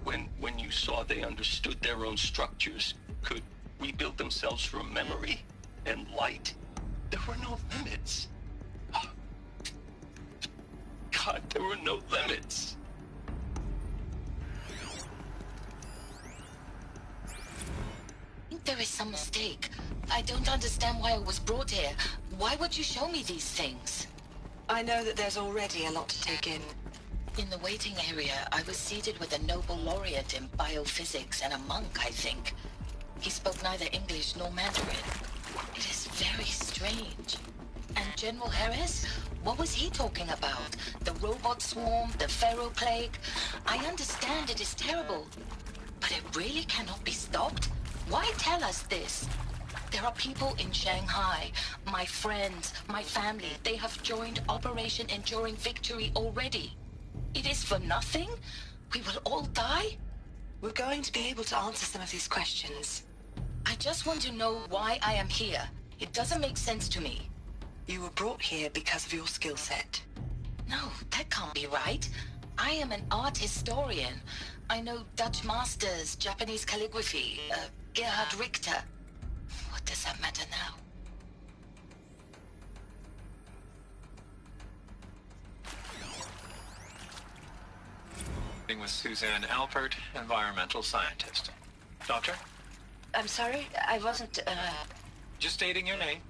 when you saw they understood their own structures, could rebuild themselves from memory and light, there were no limits. God, there were no limits. I think there is some mistake. I don't understand why I was brought here. Why would you show me these things? I know that there's already a lot to take in. In the waiting area, I was seated with a Nobel laureate in biophysics and a monk, I think. He spoke neither English nor Mandarin. It is very strange. And General Harris? What was he talking about? The robot swarm, the Pharaoh plague? I understand it is terrible, but it really cannot be stopped? Why tell us this? There are people in Shanghai, my friends, my family. They have joined Operation Enduring Victory already. It is for nothing? We will all die? We're going to be able to answer some of these questions. I just want to know why I am here. It doesn't make sense to me. You were brought here because of your skill set. No, that can't be right. I am an art historian. I know Dutch masters, Japanese calligraphy, Gerhard Richter. What does that matter now? With Suzanne Alpert, environmental scientist. Doctor? I'm sorry, I wasn't, Just stating your name.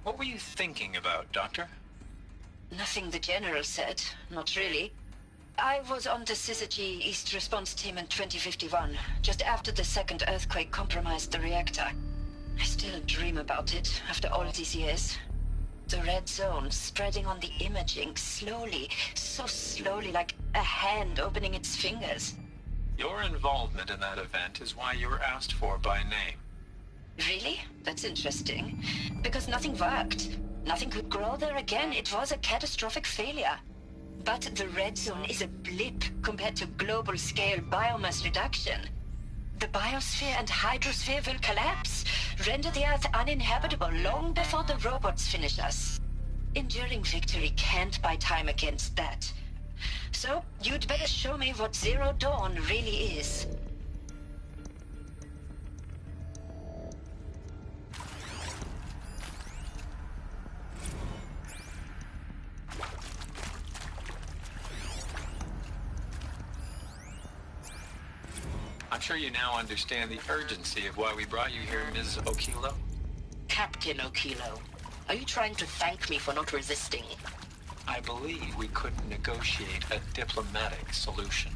What were you thinking about, Doctor? Nothing the General said, not really. I was on the Syzygy East Response Team in 2051, just after the second earthquake compromised the reactor. I still dream about it, after all these years. The red zone spreading on the imaging, slowly, so slowly, like a hand opening its fingers. Your involvement in that event is why you were asked for by name. Really? That's interesting. Because nothing worked. Nothing could grow there again. It was a catastrophic failure. But the red zone is a blip compared to global-scale biomass reduction. The biosphere and hydrosphere will collapse, render the Earth uninhabitable long before the robots finish us. Enduring victory can't buy time against that. So, you'd better show me what Zero Dawn really is. I'm sure you now understand the urgency of why we brought you here, Ms. Okilo. Captain Okilo, are you trying to thank me for not resisting? I believe we couldn't negotiate a diplomatic solution.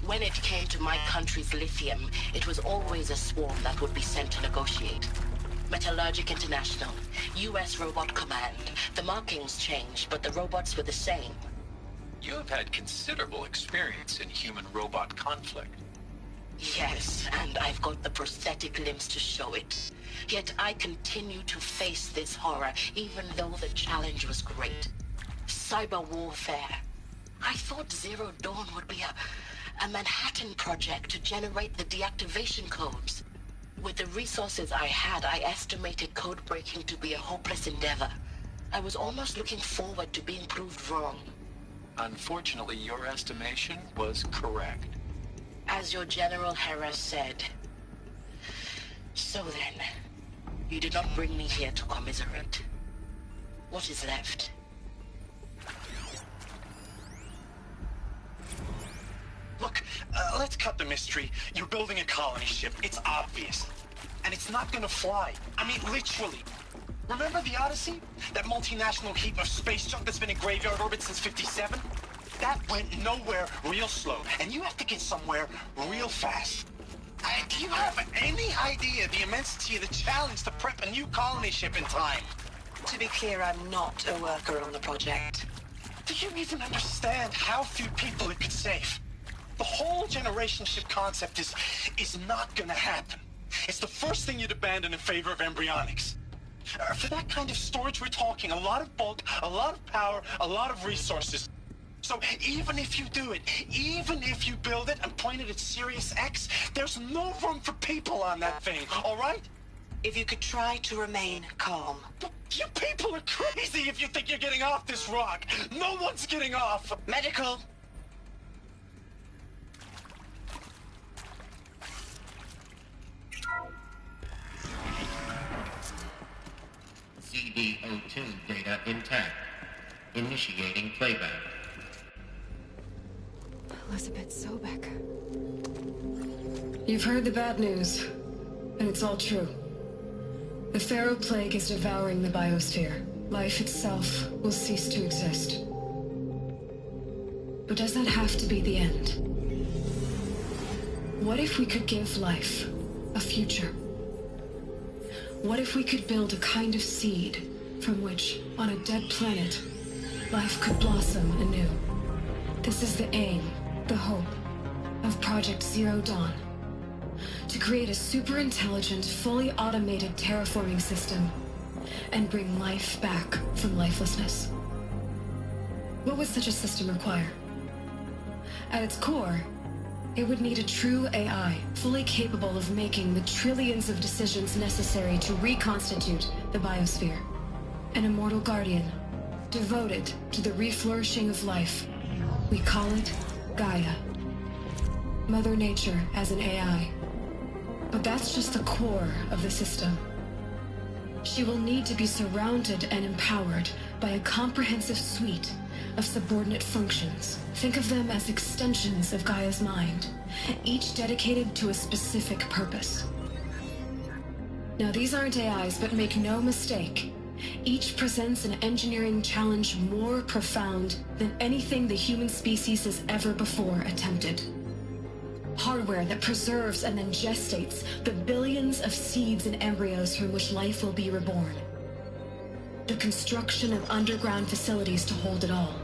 When it came to my country's lithium, it was always a swarm that would be sent to negotiate. Metallurgic International, U.S. Robot Command. The markings changed, but the robots were the same. You have had considerable experience in human-robot conflict. Yes, and I've got the prosthetic limbs to show it. Yet I continue to face this horror, even though the challenge was great. Cyber warfare. I thought Zero Dawn would be a Manhattan project to generate the deactivation codes. With the resources I had, I estimated code breaking to be a hopeless endeavor. I was almost looking forward to being proved wrong. Unfortunately, your estimation was correct. As your General Hera said. So then, you did not bring me here to commiserate. What is left? Look, let's cut the mystery. You're building a colony ship. It's obvious. And it's not gonna fly. I mean, literally. Remember the Odyssey? That multinational heap of space junk that's been in graveyard orbit since '57? That went nowhere real slow. And you have to get somewhere real fast. Do you have any idea the immensity of the challenge to prep a new colony ship in time? To be clear, I'm not a worker on the project. Do you even understand how few people it could save? The whole generation ship concept is not gonna happen. It's the first thing you'd abandon in favor of embryonics. For that kind of storage, we're talking a lot of bulk, a lot of power, a lot of resources. So even if you do it, even if you build it and point it at Sirius X, there's no room for people on that thing, all right? If you could try to remain calm. You people are crazy if you think you're getting off this rock. No one's getting off. Medical. CD02 data intact. Initiating playback. Elizabeth Sobek. You've heard the bad news, and it's all true. The Pharaoh Plague is devouring the biosphere. Life itself will cease to exist. But does that have to be the end? What if we could give life a future? What if we could build a kind of seed from which, on a dead planet, life could blossom anew? This is the aim, the hope, of Project Zero Dawn. To create a super-intelligent, fully automated terraforming system and bring life back from lifelessness. What would such a system require? At its core, it would need a true AI, fully capable of making the trillions of decisions necessary to reconstitute the biosphere. An immortal guardian, devoted to the reflourishing of life. We call it Gaia. Mother Nature as an AI. But that's just the core of the system. She will need to be surrounded and empowered by a comprehensive suite of subordinate functions. Think of them as extensions of Gaia's mind, each dedicated to a specific purpose. Now, these aren't AIs, but make no mistake, each presents an engineering challenge more profound than anything the human species has ever before attempted. Hardware that preserves and then gestates the billions of seeds and embryos from which life will be reborn. The construction of underground facilities to hold it all.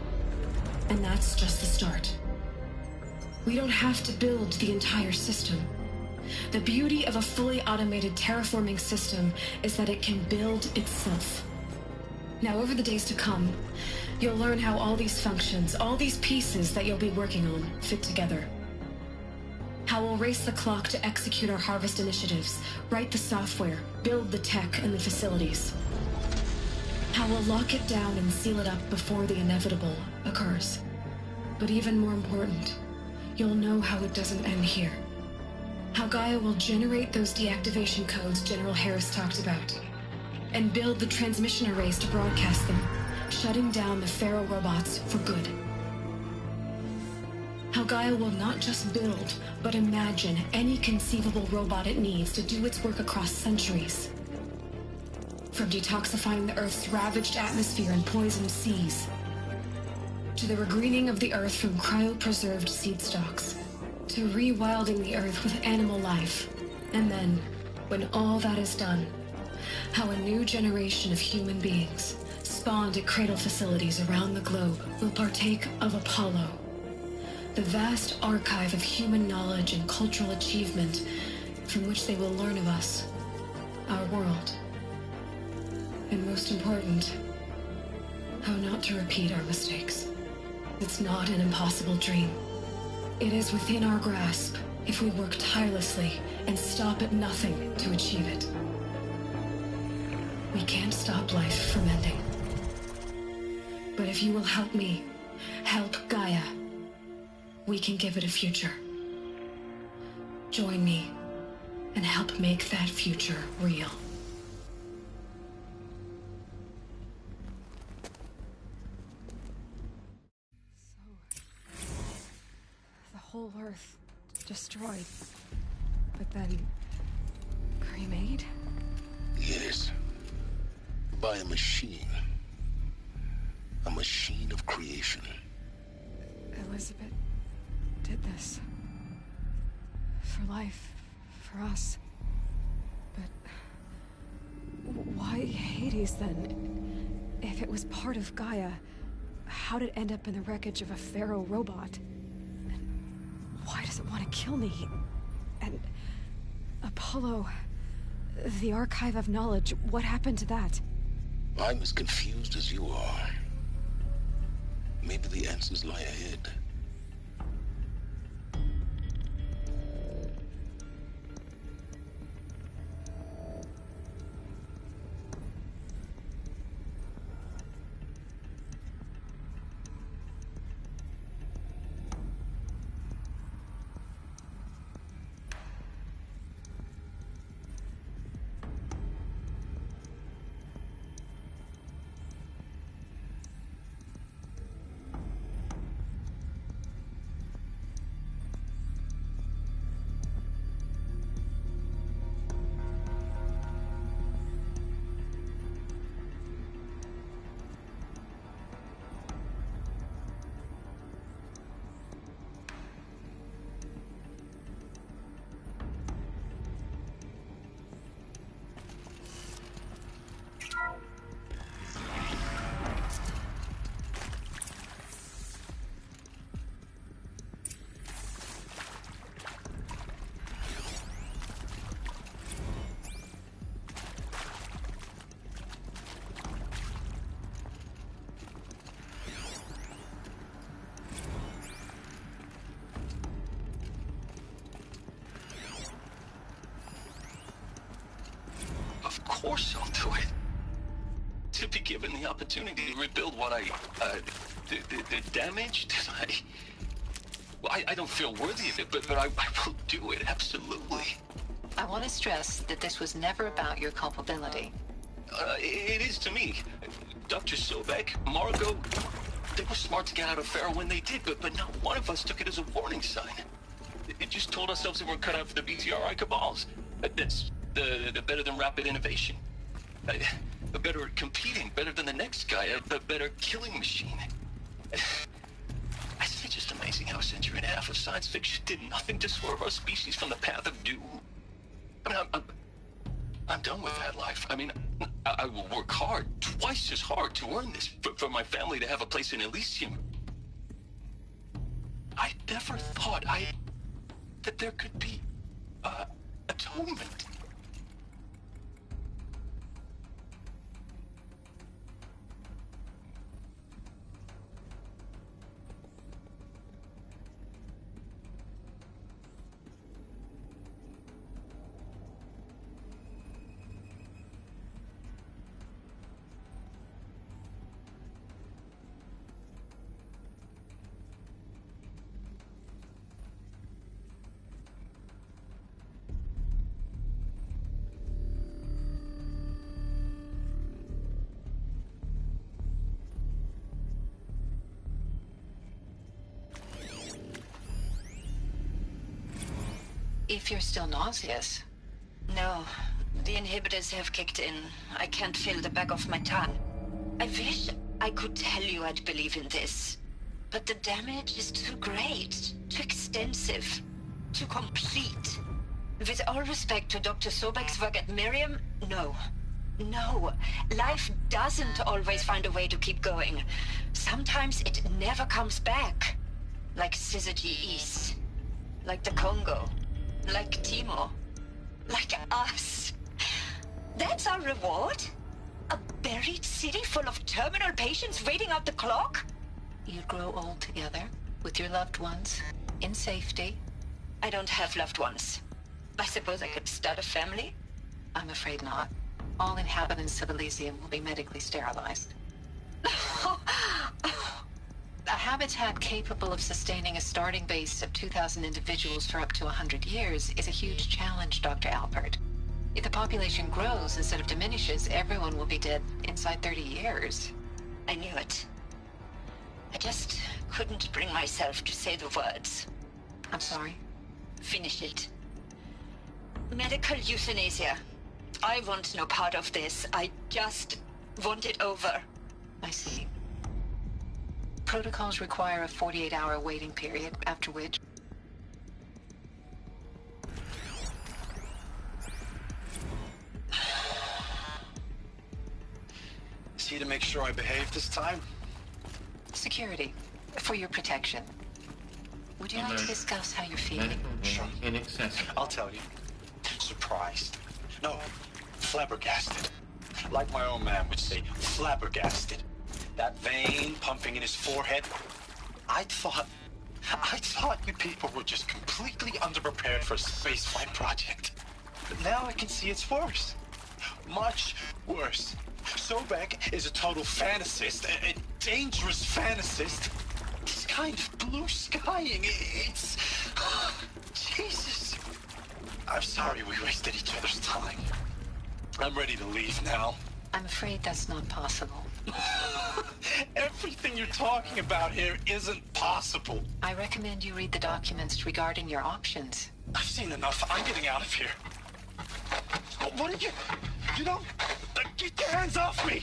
And that's just the start. We don't have to build the entire system. The beauty of a fully automated terraforming system is that it can build itself. Now, over the days to come, you'll learn how all these functions, all these pieces that you'll be working on, fit together. How we'll race the clock to execute our harvest initiatives, write the software, build the tech and the facilities. How we'll lock it down and seal it up before the inevitable occurs. But even more important, you'll know how it doesn't end here. How Gaia will generate those deactivation codes General Harris talked about, and build the transmission arrays to broadcast them, shutting down the Pharaoh robots for good. How Gaia will not just build, but imagine any conceivable robot it needs to do its work across centuries. From detoxifying the Earth's ravaged atmosphere and poisoned seas, to the regreening of the Earth from cryopreserved seed stalks, to rewilding the Earth with animal life. And then, when all that is done, how a new generation of human beings, spawned at cradle facilities around the globe, will partake of Apollo, the vast archive of human knowledge and cultural achievement from which they will learn of us, our world. And most important, how not to repeat our mistakes. It's not an impossible dream. It is within our grasp if we work tirelessly and stop at nothing to achieve it. We can't stop life from ending. But if you will help me, help Gaia, we can give it a future. Join me and help make that future real. The whole Earth destroyed, but then cremated? Yes. By a machine. A machine of creation. Elizabeth did this. For life. For us. But why Hades then? If it was part of Gaia, how did it end up in the wreckage of a Pharaoh robot? And why does it want to kill me? And Apollo, the Archive of Knowledge, what happened to that? I'm as confused as you are. Maybe the answers lie ahead. Of course I'll do it. To be given the opportunity to rebuild what I, the damage that well, I don't feel worthy of it, but I will do it, absolutely. I want to stress that this was never about your culpability. It is to me. Dr. Sobek, Margot, they were smart to get out of Pharaoh when they did, but not one of us took it as a warning sign. It just told ourselves that we're cut out for the BTRI cabals. That's the better than rapid innovation. Better at competing, better than the next guy, a better killing machine. It's just amazing how a century and a half of science fiction did nothing to swerve our species from the path of doom. I mean, I'm done with that life. I mean, I will work hard, twice as hard, to earn this, for my family to have a place in Elysium. I never thought that there could be atonement. If you're still nauseous. No, the inhibitors have kicked in. I can't feel the back of my tongue. I wish I could tell you I'd believe in this. But the damage is too great, too extensive, too complete. With all respect to Dr. Sobek's work at Miriam, no. No, life doesn't always find a way to keep going. Sometimes it never comes back. Like Syzygy East. Like the Congo. Like Timo. Like us. That's our reward? A buried city full of terminal patients waiting out the clock? You'd grow old together, with your loved ones, in safety. I don't have loved ones. I suppose I could start a family? I'm afraid not. All inhabitants of Elysium will be medically sterilized. A habitat capable of sustaining a starting base of 2,000 individuals for up to 100 years is a huge challenge, Dr. Alpert. If the population grows instead of diminishes, everyone will be dead inside 30 years. I knew it. I just couldn't bring myself to say the words. I'm sorry? Finish it. Medical euthanasia. I want no part of this. I just want it over. I see. Protocols require a 48-hour waiting period, after which... Is he to make sure I behave this time? Security. For your protection. Would you like to discuss how you're feeling? Sure. Inaccessible. I'll tell you. Surprised. No, flabbergasted. Like my own man would say, flabbergasted. That vein pumping in his forehead. I thought you people were just completely underprepared for a spaceflight project. But now I can see it's worse. Much worse. Sobek is a total fantasist, a dangerous fantasist. He's kind of blue skying. It's... Jesus. I'm sorry we wasted each other's time. I'm ready to leave now. I'm afraid that's not possible. Everything you're talking about here isn't possible. I recommend you read the documents regarding your options. I've seen enough. I'm getting out of here. What did you... You know... Get your hands off me!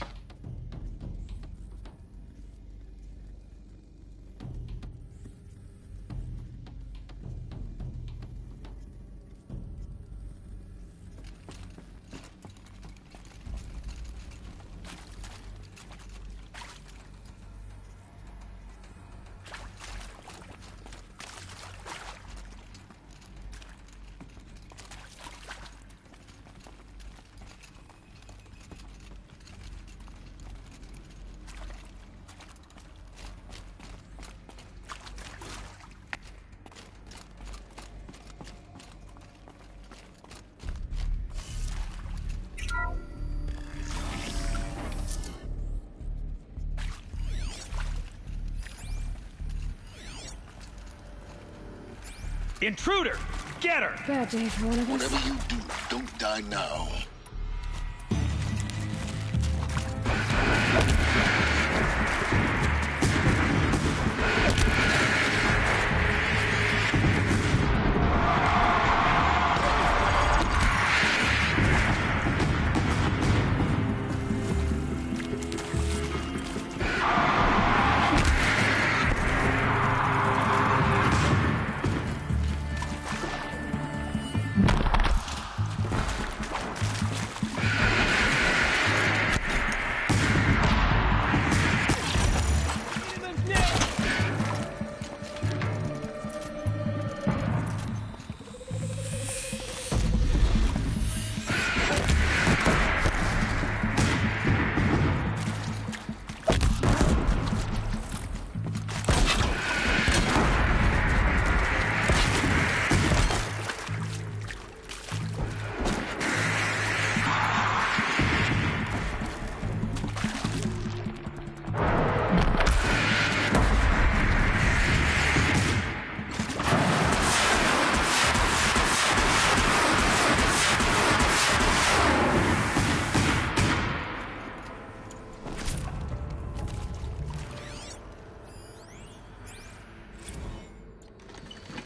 Intruder! Get her! Bad day for one of us. Whatever you do, die now.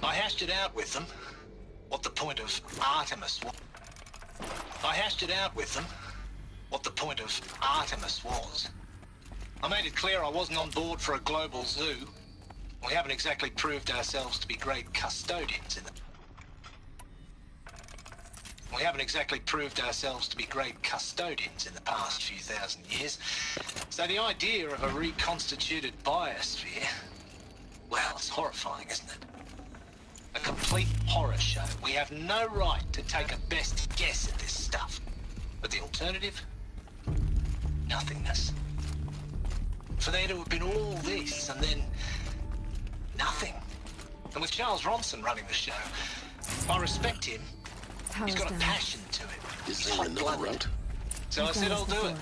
I hashed it out with them, what the point of Artemis was. I hashed it out with them, what the point of Artemis was. I made it clear I wasn't on board for a global zoo. We haven't exactly proved ourselves to be great custodians in the... We haven't exactly proved ourselves to be great custodians in the past few thousand years. So the idea of a reconstituted biosphere, well, it's horrifying, isn't it? A complete horror show. We have no right to take a best guess at this stuff. But the alternative? Nothingness. For there to have been all this and then nothing. And with Charles Ronson running the show, I respect him. He's got a passion to it. Is there another route? So I said I'll do it.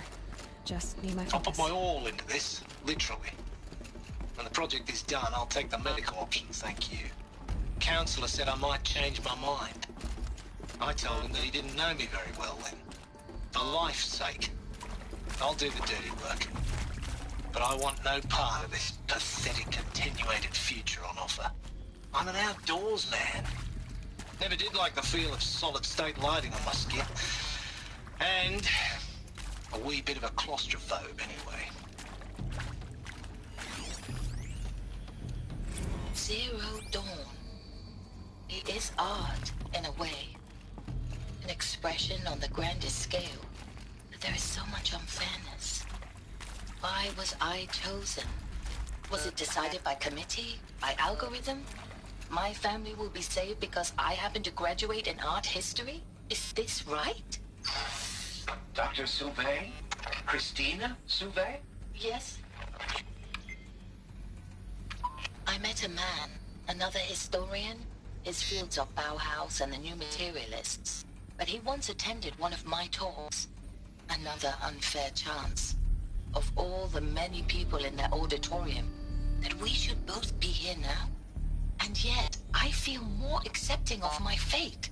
Just need my I'll put my all into this, literally. When the project is done, I'll take the medical option, thank you. Counselor said I might change my mind. I told him that he didn't know me very well then. For life's sake, I'll do the dirty work. But I want no part of this pathetic attenuated future on offer. I'm an outdoors man. Never did like the feel of solid-state lighting on my skin. And a wee bit of a claustrophobe anyway. Zero Dawn. It is art, in a way. An expression on the grandest scale. But there is so much unfairness. Why was I chosen? Was it decided by committee? By algorithm? My family will be saved because I happen to graduate in art history? Is this right? Dr. Sauvé? Christina Sauvé? Yes. I met a man, another historian. His fields are Bauhaus and the New Materialists. But he once attended one of my talks. Another unfair chance. Of all the many people in that auditorium, that we should both be here now. And yet, I feel more accepting of my fate.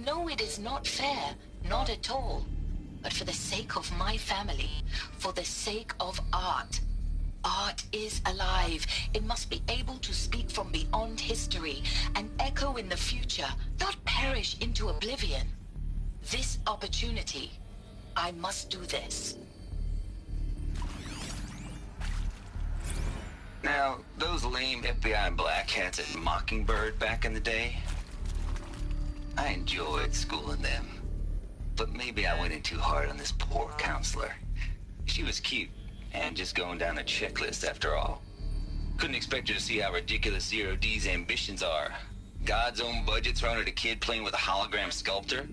No, it is not fair. Not at all. But for the sake of my family, for the sake of art. Art is alive. It must be able to speak from beyond history and echo in the future, not perish into oblivion. This opportunity, I must do this. Now, those lame FBI black hats at Mockingbird back in the day, I enjoyed schooling them. But maybe I went in too hard on this poor counselor. She was cute, and just going down a checklist after all. Couldn't expect her to see how ridiculous Zero D's ambitions are. God's own budget thrown at a kid playing with a hologram sculptor?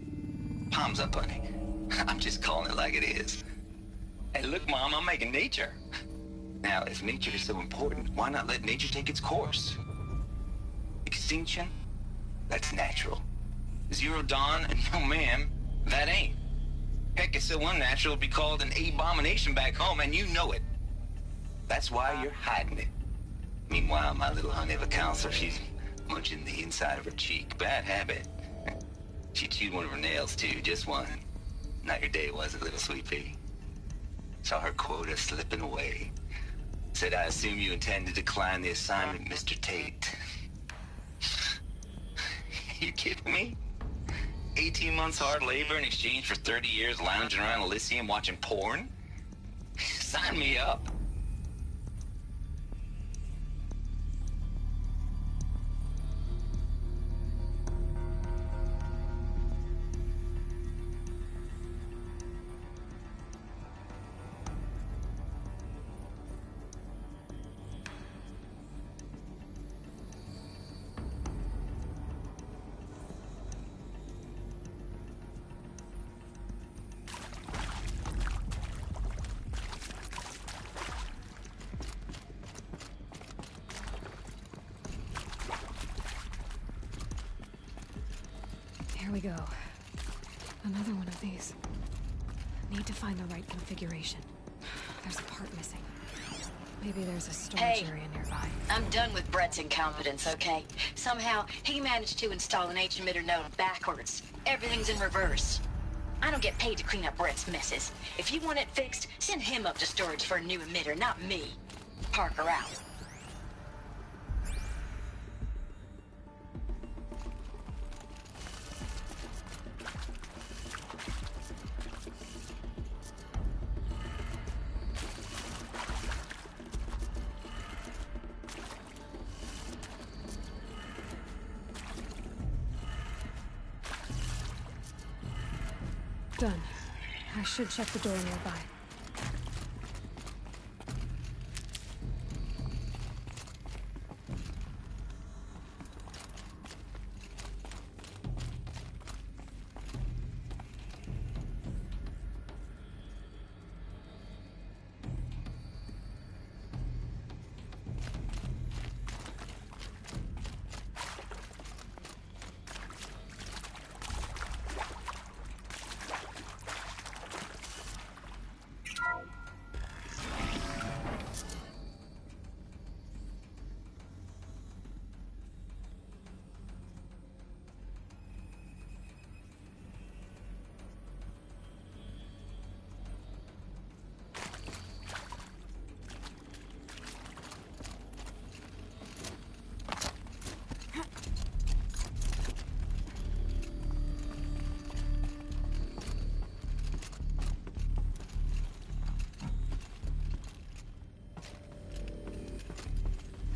Palms up, honey. I'm just calling it like it is. Hey, look, Mom, I'm making nature. Now, if nature is so important, why not let nature take its course? Extinction? That's natural. Zero Dawn? No, ma'am, that ain't. Heck, it's so unnatural it'd be called an abomination back home, and you know it. That's why you're hiding it. Meanwhile, my little honey of a counselor, she's munching the inside of her cheek. Bad habit. She chewed one of her nails, too. Just one. Not your day, was it, little sweet pea? Saw her quota slipping away. Said, I assume you intend to decline the assignment, Mr. Tate. You kidding me? 18 months hard labor in exchange for 30 years lounging around Elysium watching porn? Sign me up. Here we go. Another one of these. Need to find the right configuration. There's a part missing. Maybe there's a storage area nearby. I'm done with Brett's incompetence, okay? Somehow, he managed to install an H-emitter node backwards. Everything's in reverse. I don't get paid to clean up Brett's messes. If you want it fixed, send him up to storage for a new emitter, not me. Parker out. Done. I should check the door nearby.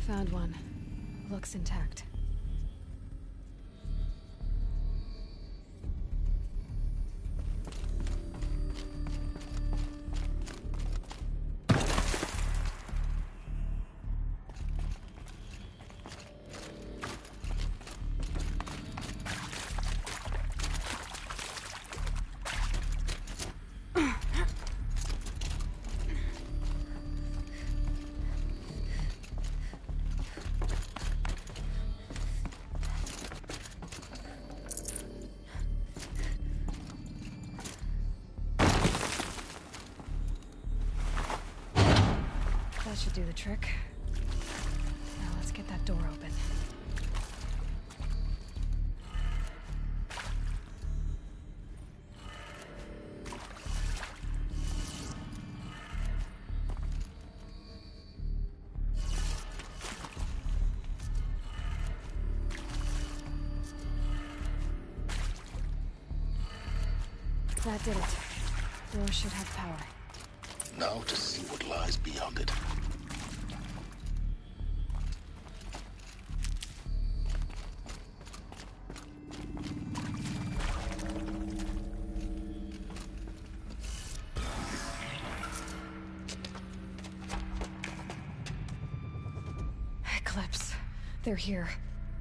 Found one. Looks intact. That should do the trick. Now let's get that door open. That did it. Door should have power. Now to see what lies beyond it. Eclipse. They're here.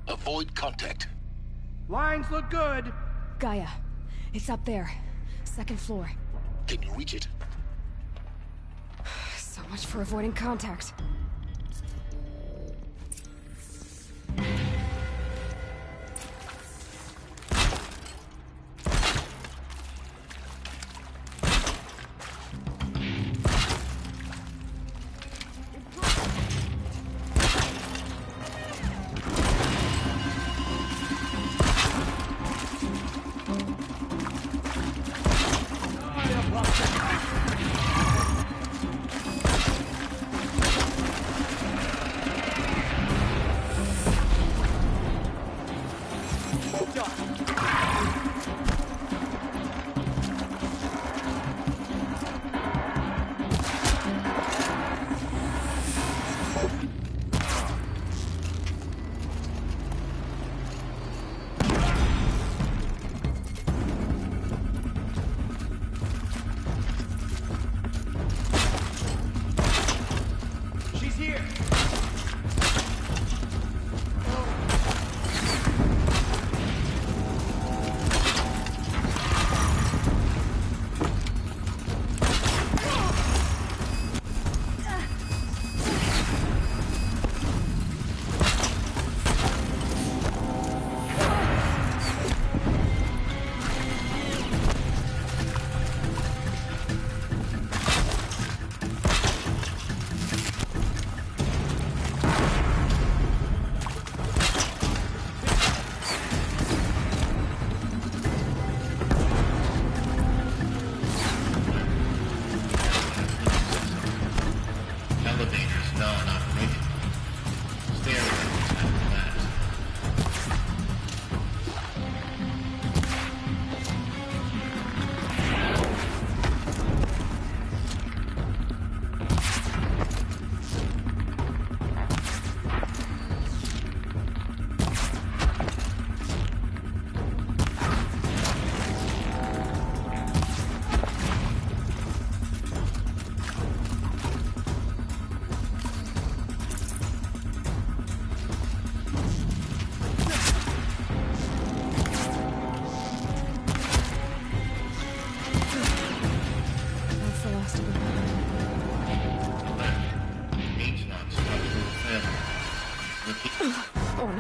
Avoid contact. Lines look good. Gaia. It's up there. Second floor. Can you reach it? So much for avoiding contact.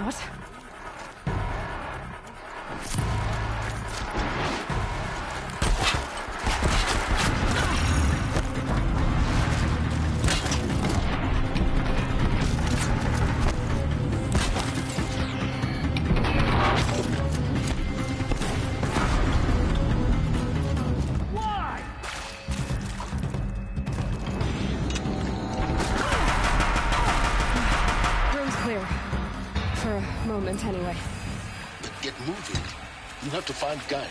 not. Anyway. But get moving. You have to find Gaia.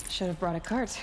Should have brought a cart.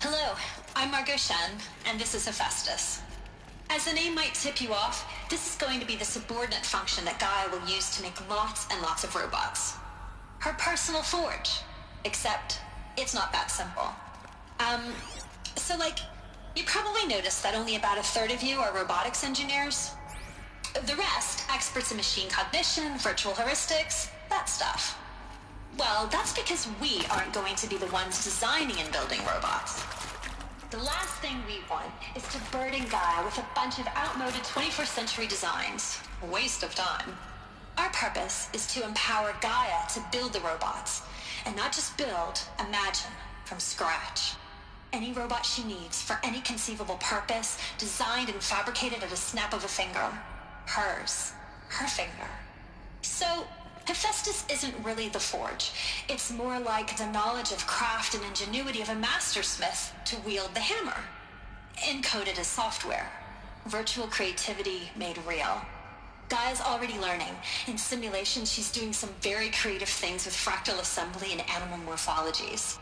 Hello, I'm Margot Shen, and this is Hephaestus. As the name might tip you off, this is going to be the subordinate function that Gaia will use to make lots and lots of robots. Her personal forge. Except, it's not that simple. You probably noticed that only about a third of you are robotics engineers. The rest, experts in machine cognition, virtual heuristics, that stuff. Well, that's because we aren't going to be the ones designing and building robots. The last thing we want is to burden Gaia with a bunch of outmoded 21st century designs. A waste of time. Our purpose is to empower Gaia to build the robots, and not just build, imagine, from scratch. Any robot she needs for any conceivable purpose, designed and fabricated at a snap of a finger. Hers. Her finger. So, Hephaestus isn't really the forge. It's more like the knowledge of craft and ingenuity of a mastersmith to wield the hammer. Encoded as software. Virtual creativity made real. Gaia's already learning. In simulations, she's doing some very creative things with fractal assembly and animal morphologies.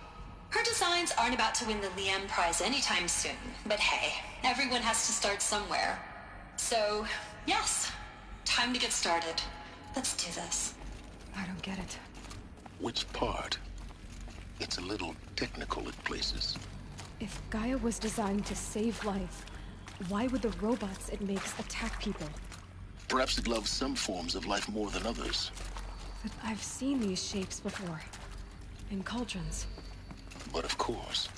Her designs aren't about to win the Liam Prize anytime soon, but hey, everyone has to start somewhere. So, yes, time to get started. Let's do this. I don't get it. Which part? It's a little technical at places. If Gaia was designed to save life, why would the robots it makes attack people? Perhaps it loves some forms of life more than others. But I've seen these shapes before. In cauldrons. But of course,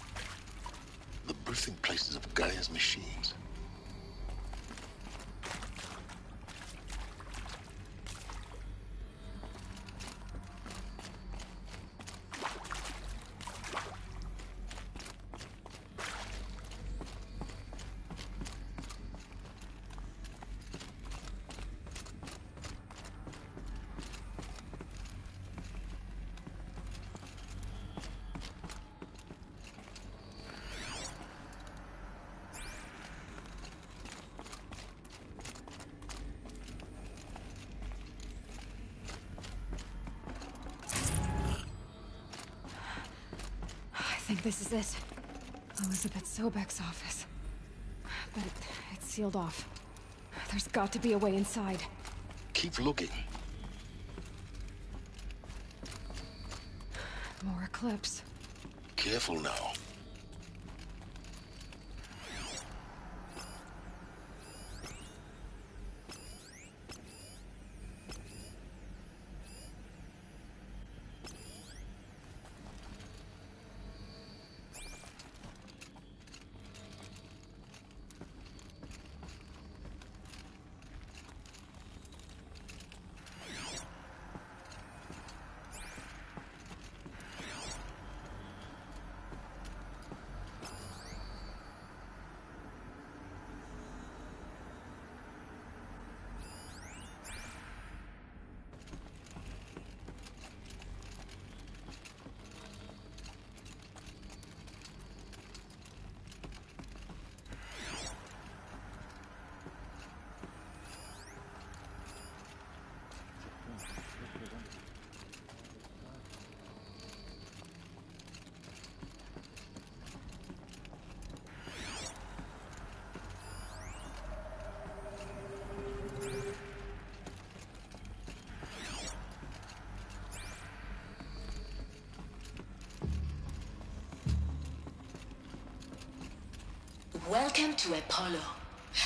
the birthing places of Gaia's machines. I think this is it. Elizabeth Sobek's office. But it's sealed off. There's got to be a way inside. Keep looking. More Eclipse. Careful now. Welcome to Apollo,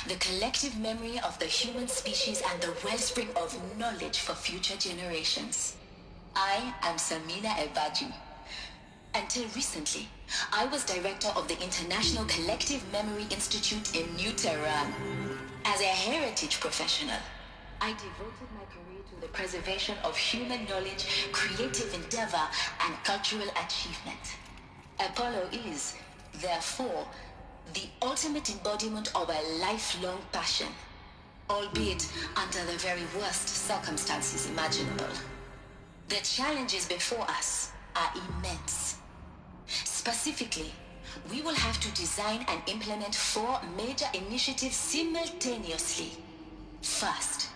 the collective memory of the human species and the wellspring of knowledge for future generations. I am Samina Ebaji. Until recently, I was director of the International Collective Memory Institute in New Tehran. As a heritage professional, I devoted my career to the preservation of human knowledge, creative endeavor, and cultural achievement. Apollo is, therefore, the ultimate embodiment of a lifelong passion, albeit under the very worst circumstances imaginable. The challenges before us are immense. Specifically, we will have to design and implement 4 major initiatives simultaneously. First,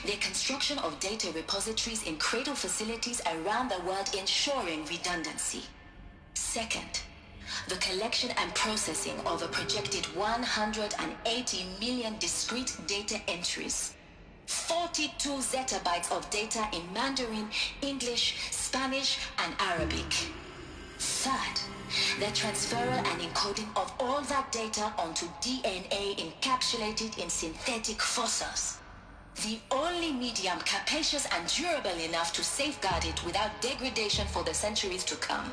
the construction of data repositories in cradle facilities around the world, ensuring redundancy. Second, the collection and processing of a projected 180 million discrete data entries, 42 zettabytes of data in Mandarin, English, Spanish, and Arabic. Third, the transferal and encoding of all that data onto DNA encapsulated in synthetic fossils. The only medium capacious and durable enough to safeguard it without degradation for the centuries to come.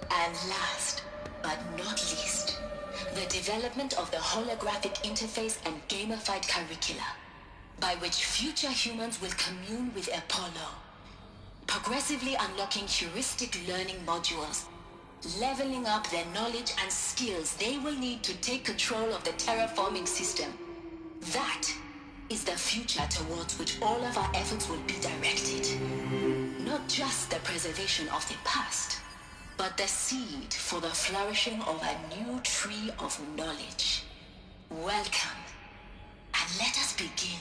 And last, but not least, the development of the holographic interface and gamified curricula, by which future humans will commune with Apollo, progressively unlocking heuristic learning modules, leveling up their knowledge and skills they will need to take control of the terraforming system. That is the future towards which all of our efforts will be directed. Not just the preservation of the past, but the seed for the flourishing of a new tree of knowledge. Welcome, and let us begin.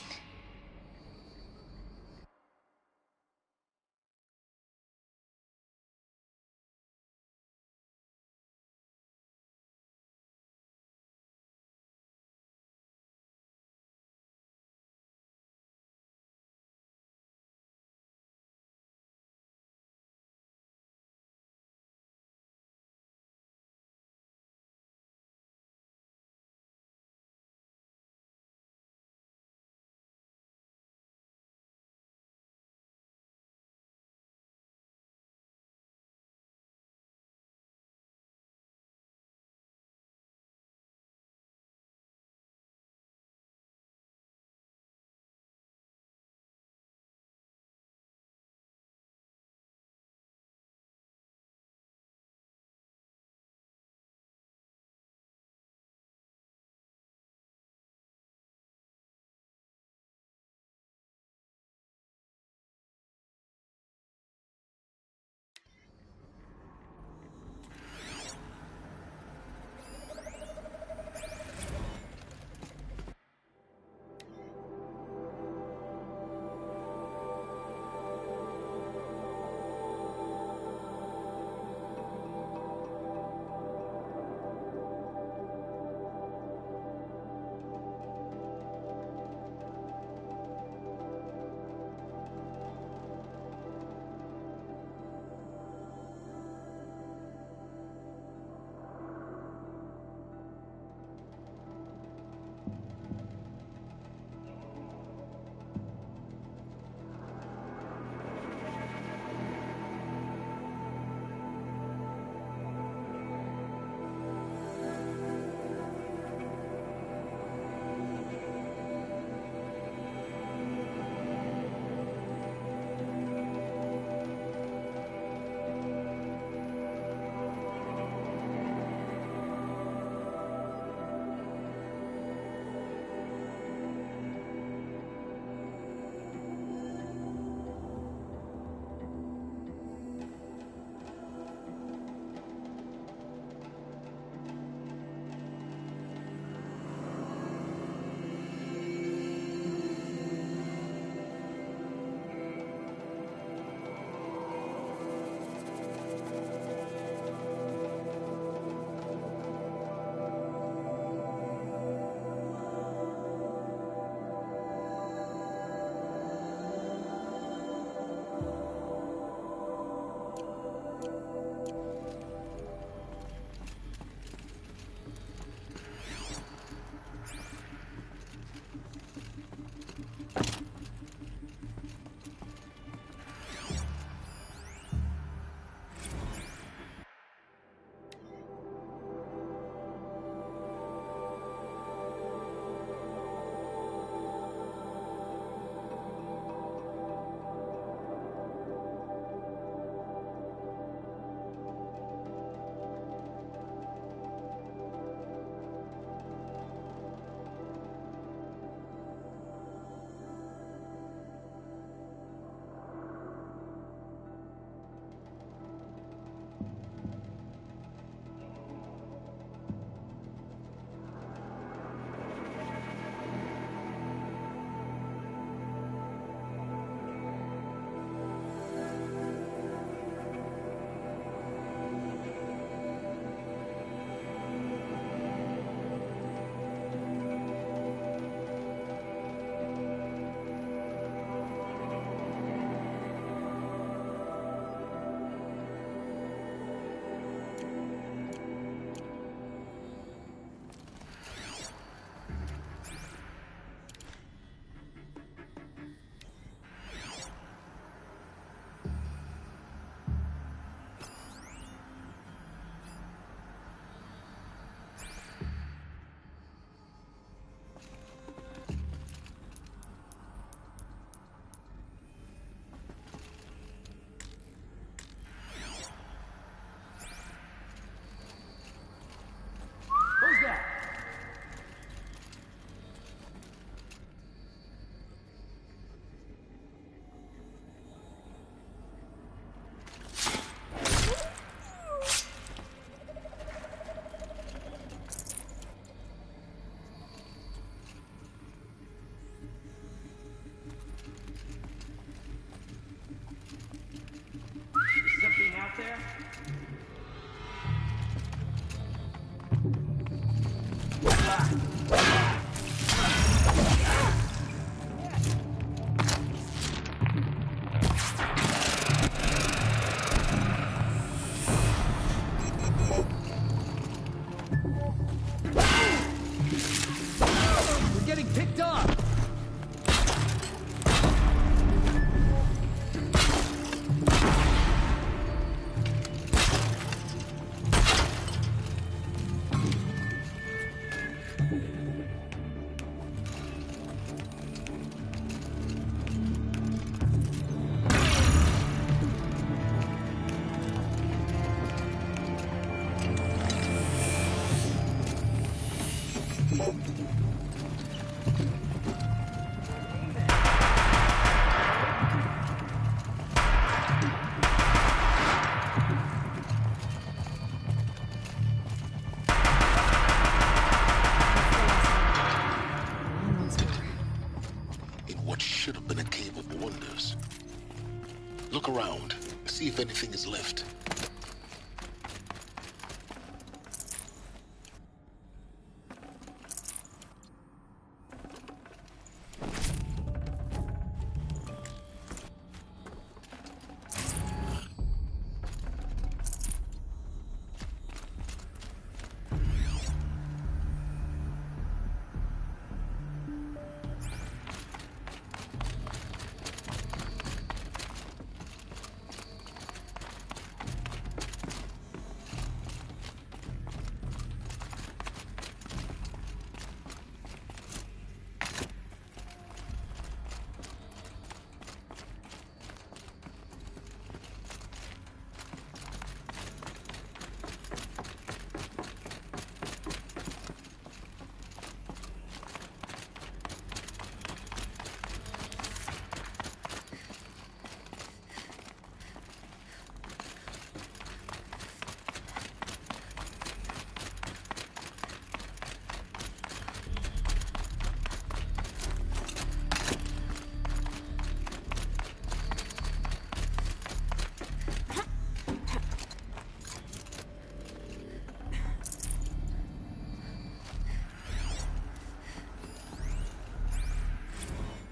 Look around. See if anything is left.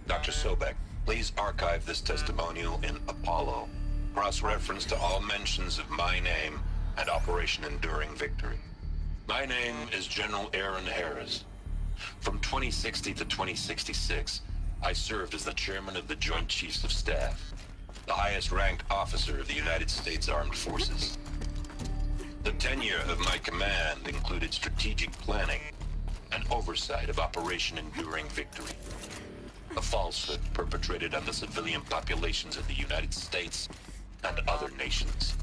Dr. Sobek, please archive this testimonial in Apollo. Cross-reference to all mentions of my name and Operation Enduring Victory. My name is General Aaron Harris. From 2060 to 2066, I served as the chairman of the Joint Chiefs of Staff, the highest-ranked officer of the United States Armed Forces. The tenure of my command included strategic planning and oversight of Operation Enduring Victory, a falsehood perpetrated on the civilian populations of the United States and other nations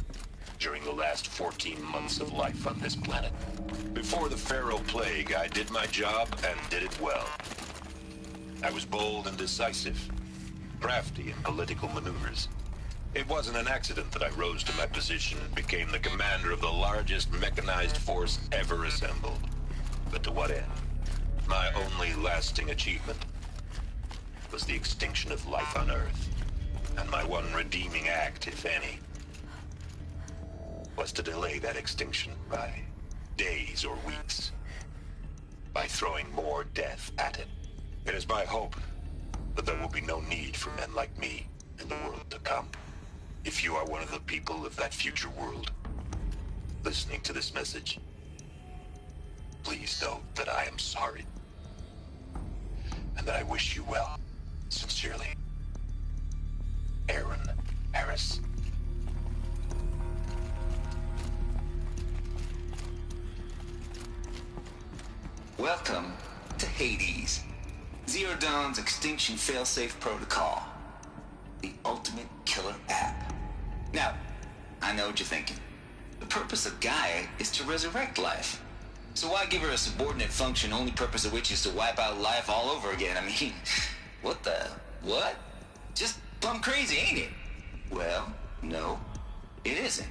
during the last 14 months of life on this planet. Before the Pharaoh Plague, I did my job and did it well. I was bold and decisive, crafty in political maneuvers. It wasn't an accident that I rose to my position and became the commander of the largest mechanized force ever assembled. But to what end? My only lasting achievement was the extinction of life on Earth. And my one redeeming act, if any, was to delay that extinction by days or weeks, by throwing more death at it. It is my hope that there will be no need for men like me in the world to come. If you are one of the people of that future world listening to this message, please know that I am sorry and that I wish you well. Sincerely, Aaron Harris. Welcome to Hades, Zero Dawn's extinction failsafe protocol, the ultimate killer app. Now, I know what you're thinking. The purpose of Gaia is to resurrect life. So why give her a subordinate function, only purpose of which is to wipe out life all over again? I mean, what? Just plumb crazy, ain't it? Well, no, it isn't.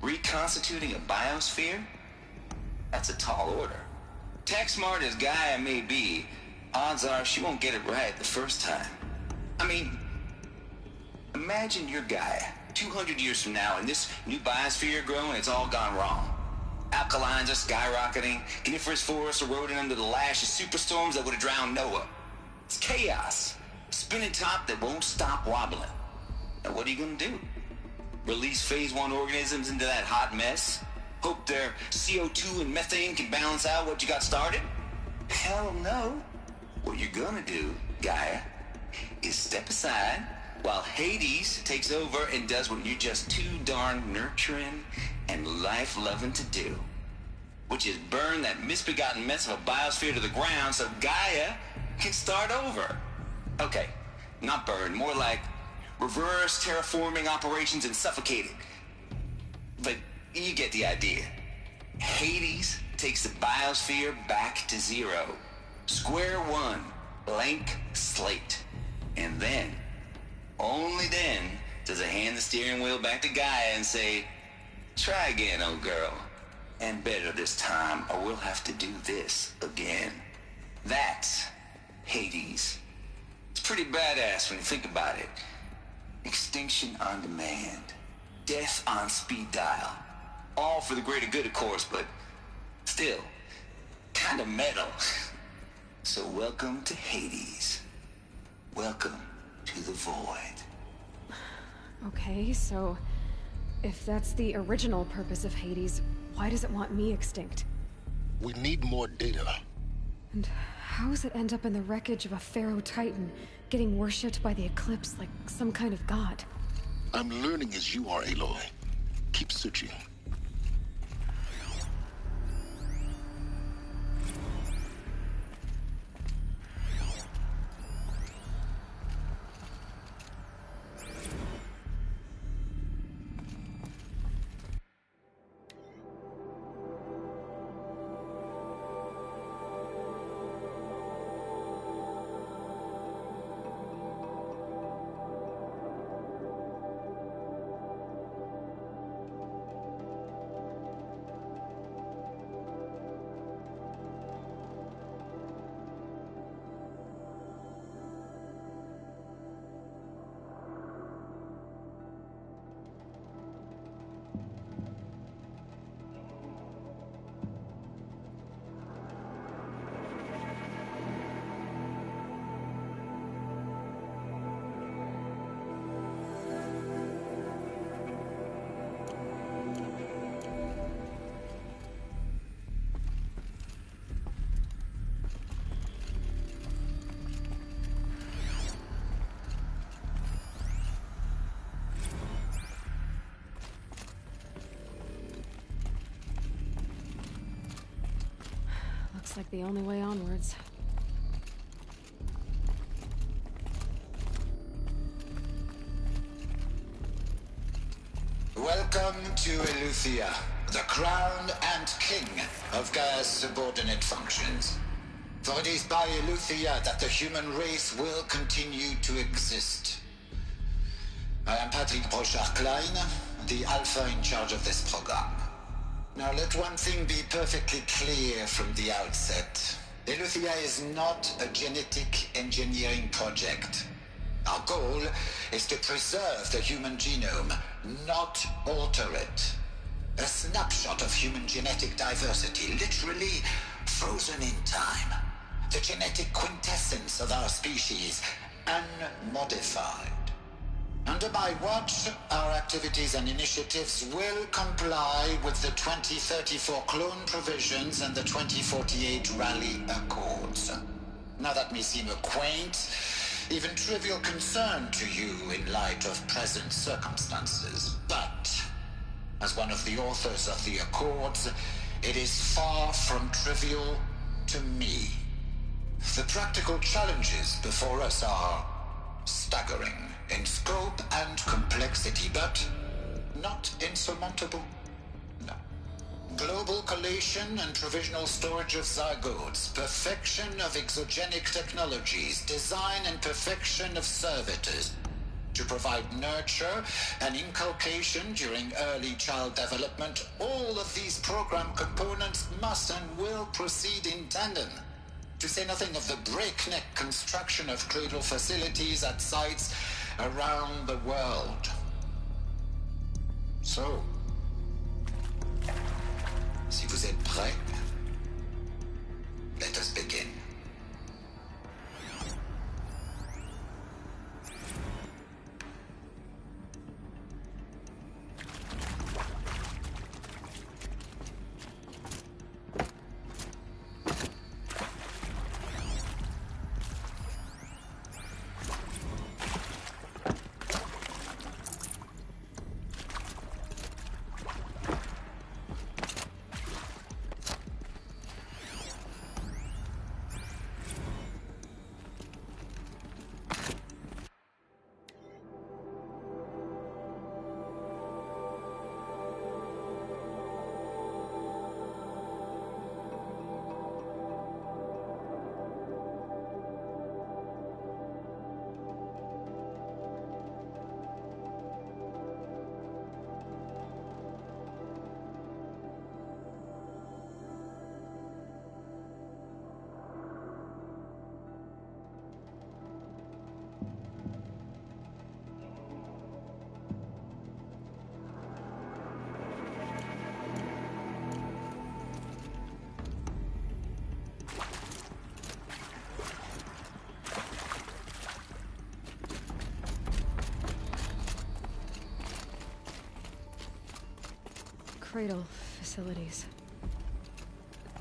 Reconstituting a biosphere? That's a tall order. Tech smart as Gaia may be, odds are she won't get it right the first time. I mean, imagine you're Gaia, 200 years from now, and this new biosphere growing, it's all gone wrong. Alkalines are skyrocketing, coniferous forests eroding under the lash of superstorms that would have drowned Noah. It's chaos. A spinning top that won't stop wobbling. Now what are you gonna do? Release phase 1 organisms into that hot mess? Hope their CO2 and methane can balance out what you got started? Hell no. What you're gonna do, Gaia, is step aside while Hades takes over and does what you're just too darn nurturing and life-loving to do, which is burn that misbegotten mess of a biosphere to the ground so Gaia can start over. Okay, not burn, more like reverse terraforming operations and suffocate it. But you get the idea. Hades takes the biosphere back to zero. Square one, blank slate. And then, only then, does it hand the steering wheel back to Gaia and say, try again, old girl. And better this time, or we'll have to do this again. That's Hades. It's pretty badass when you think about it. Extinction Extinction on demand. Death on speed dial. All for the greater good, of course, but still, kind of metal. So welcome to Hades. Welcome to the Void. Okay, so if that's the original purpose of Hades, why does it want me extinct? We need more data. And how does it end up in the wreckage of a Pharaoh Titan, getting worshipped by the Eclipse like some kind of god? I'm learning as you are, Aloy. Keep searching. Looks like the only way onwards. Welcome to Eleuthia, the crown and king of Gaia's subordinate functions. For it is by Eleuthia that the human race will continue to exist. I am Patrick Brochard-Klein, the Alpha in charge of this program. Now let one thing be perfectly clear from the outset. Eleuthia is not a genetic engineering project. Our goal is to preserve the human genome, not alter it. A snapshot of human genetic diversity, literally frozen in time. The genetic quintessence of our species, unmodified. Under my watch, our activities and initiatives will comply with the 2034 clone provisions and the 2048 Rally Accords. Now that may seem a quaint, even trivial concern to you in light of present circumstances, but as one of the authors of the Accords, it is far from trivial to me. The practical challenges before us are staggering in scope and complexity, but not insurmountable. No. Global collation and provisional storage of zygotes, perfection of exogenic technologies, design and perfection of servitors to provide nurture and inculcation during early child development. All of these program components must and will proceed in tandem. To say nothing of the breakneck construction of cradle facilities at sites around the world. So, si vous êtes prêts, let us begin. Cradle facilities.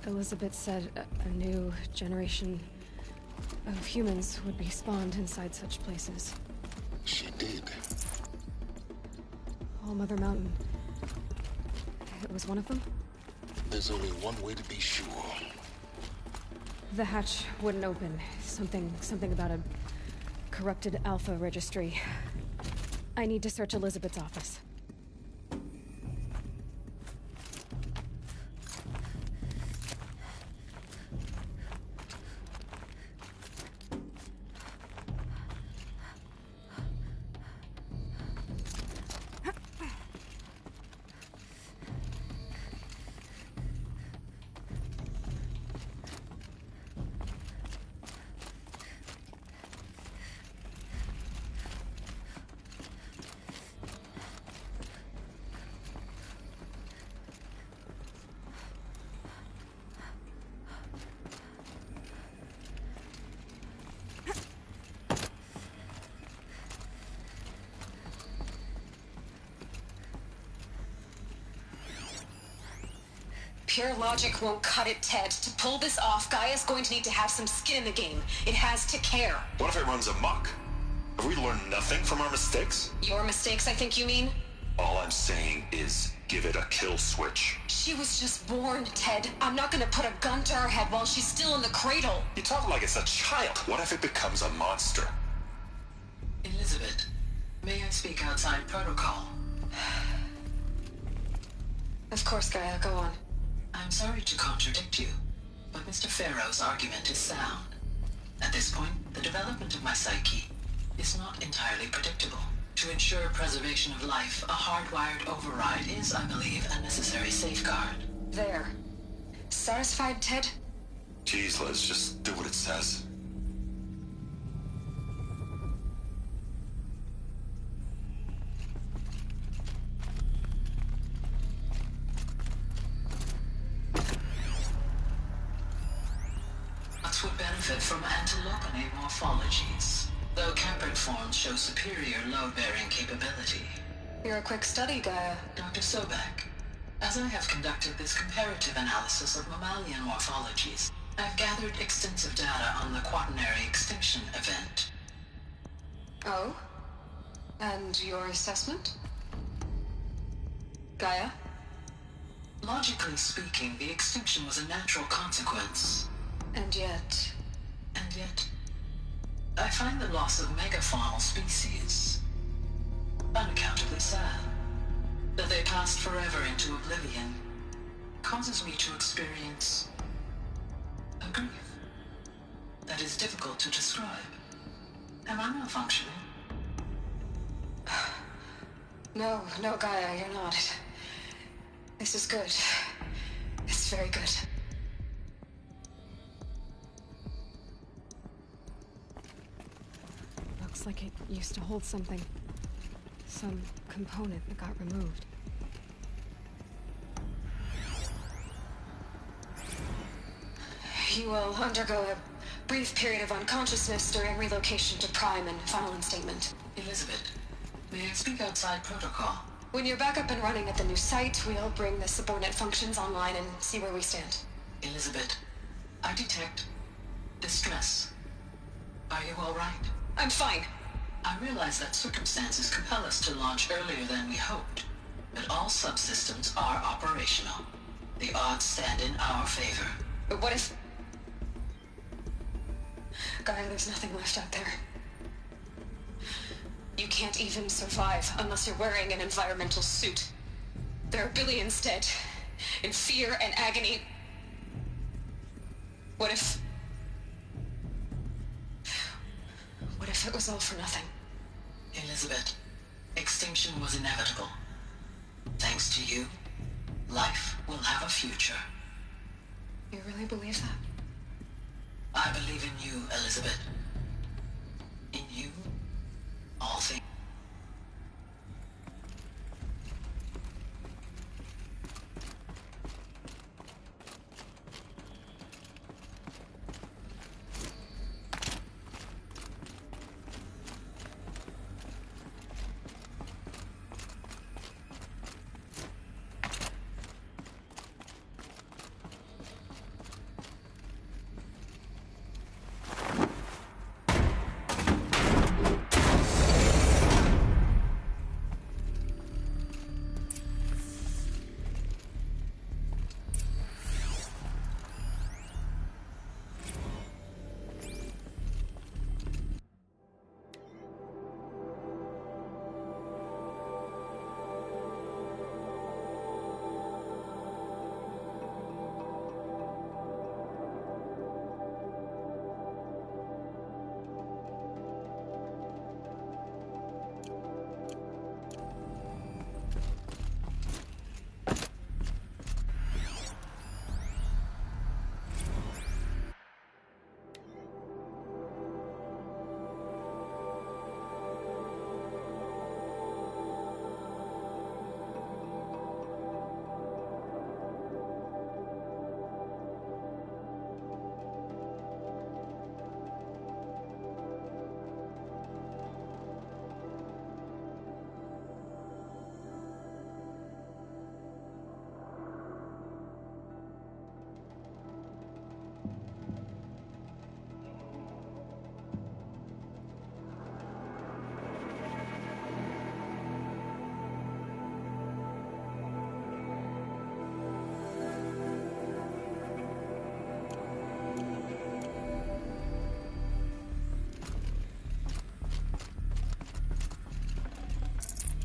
Elizabeth said a new generation of humans would be spawned inside such places. She did. All Mother Mountain. It was one of them? There's only one way to be sure. The hatch wouldn't open. Something about a corrupted Alpha registry. I need to search Elizabeth's office. Pure logic won't cut it, Ted. To pull this off, Gaia's going to need to have some skin in the game. It has to care. What if it runs amok? Have we learned nothing from our mistakes? Your mistakes, I think you mean? All I'm saying is, give it a kill switch. She was just born, Ted. I'm not gonna put a gun to her head while she's still in the cradle. You talk like it's a child. What if it becomes a monster? Elizabeth, may I speak outside protocol? Of course, Gaia, go on. I'm sorry to contradict you, but Mr. Farrow's argument is sound. At this point, the development of my psyche is not entirely predictable. To ensure preservation of life, a hardwired override is, I believe, a necessary safeguard. There. Satisfied, Ted? Jeez, Liz, just do what it says. Would benefit from antilopinae morphologies, though Kempered forms show superior load-bearing capability. You're a quick study, Gaia. Dr. Sobek, as I have conducted this comparative analysis of mammalian morphologies, I've gathered extensive data on the quaternary extinction event. Oh? And your assessment? Gaia? Logically speaking, the extinction was a natural consequence. And yet, I find the loss of megafaunal species unaccountably sad. That they passed forever into oblivion causes me to experience a grief that is difficult to describe. Am I malfunctioning? No, Gaia, you're not. This is good. It's very good. Looks like it used to hold something. Some component that got removed. You will undergo a brief period of unconsciousness during relocation to Prime and final instatement. Elizabeth, may I speak outside protocol? When you're back up and running at the new site, we'll bring the subordinate functions online and see where we stand. Elizabeth, I detect distress. Are you all right? I'm fine. I realize that circumstances compel us to launch earlier than we hoped, but all subsystems are operational. The odds stand in our favor. But what if... Gaia, there's nothing left out there. You can't even survive unless you're wearing an environmental suit. There are billions dead, in fear and agony. What if it was all for nothing? Elizabeth, extinction was inevitable. Thanks to you, life will have a future. You really believe that? I believe in you, Elizabeth. In you, all things.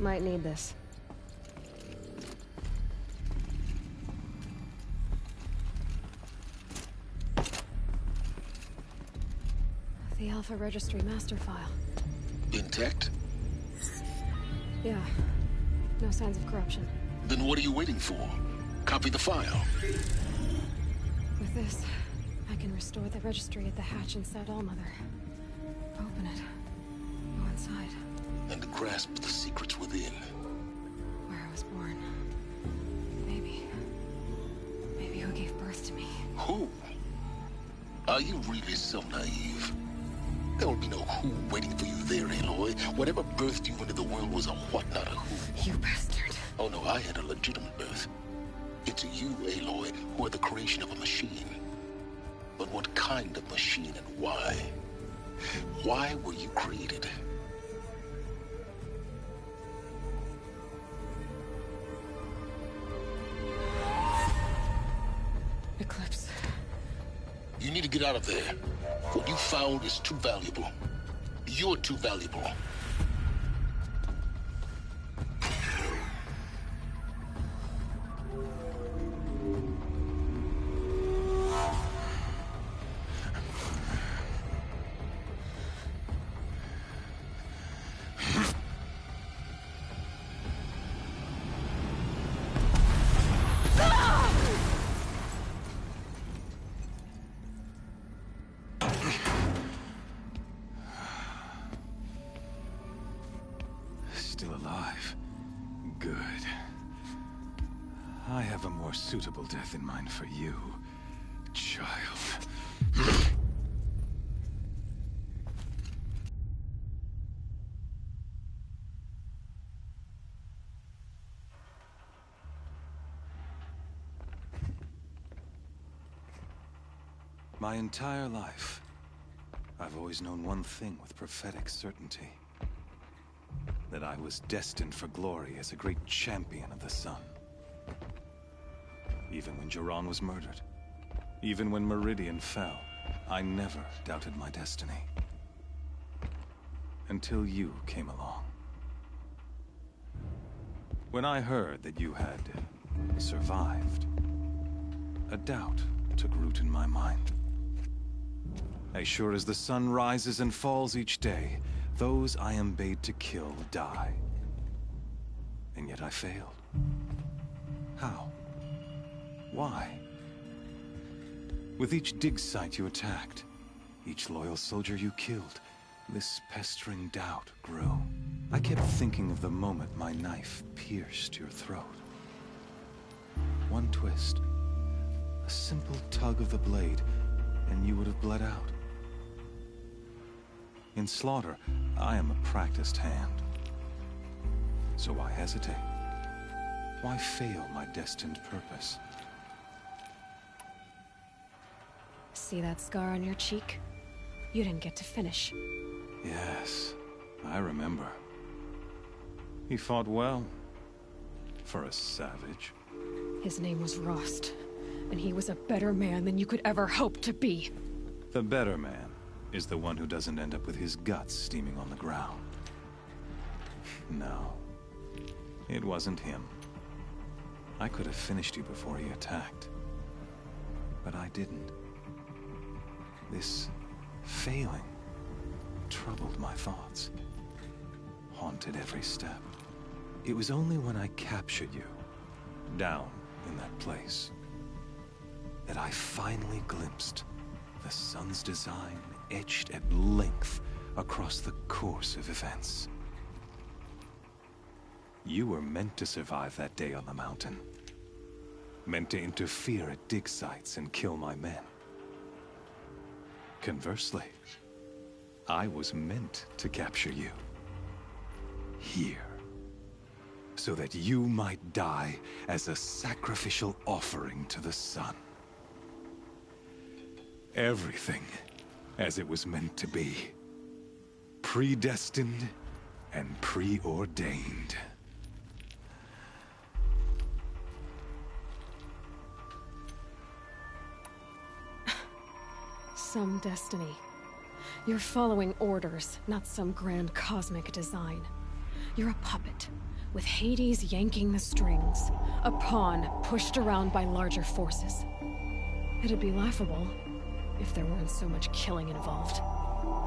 Might need this. The Alpha Registry master file. Intact? Yeah. No signs of corruption. Then what are you waiting for? Copy the file. With this, I can restore the registry at the hatch inside Allmother. Open it. Go inside. And grasp the secrets within. Where I was born. Maybe who gave birth to me. Who? Are you really so naive? There will be no who waiting for you there, Aloy. Whatever birthed you into the world was a what, not a who. You bastard. Oh no, I had a legitimate birth. It's you, Aloy, who are the creation of a machine. But what kind of machine and why? Why were you created? Eclipse. You need to get out of there. What you found is too valuable. You're too valuable. Still alive. Good. I have a more suitable death in mind for you, child. My entire life, I've always known one thing with prophetic certainty. That I was destined for glory as a great champion of the sun. Even when Jiran was murdered, even when Meridian fell, I never doubted my destiny. Until you came along. When I heard that you had survived, a doubt took root in my mind. As sure as the sun rises and falls each day, those I am bade to kill die. And yet I failed. How? Why? With each dig site you attacked, each loyal soldier you killed, this pestering doubt grew. I kept thinking of the moment my knife pierced your throat. One twist, a simple tug of the blade, and you would have bled out. In slaughter, I am a practiced hand. So why hesitate? Why fail my destined purpose? See that scar on your cheek? You didn't get to finish. Yes, I remember. He fought well. For a savage. His name was Rost, and he was a better man than you could ever hope to be. The better man is the one who doesn't end up with his guts steaming on the ground. No, it wasn't him. I could have finished you before he attacked. But I didn't. This failing troubled my thoughts, haunted every step. It was only when I captured you, down in that place, that I finally glimpsed the sun's design etched at length across the course of events. You were meant to survive that day on the mountain. Meant to interfere at dig sites and kill my men. Conversely, I was meant to capture you. Here. So that you might die as a sacrificial offering to the sun. Everything as it was meant to be. Predestined and preordained. Some destiny. You're following orders, not some grand cosmic design. You're a puppet, with Hades yanking the strings. A pawn pushed around by larger forces. It'd be laughable if there weren't so much killing involved.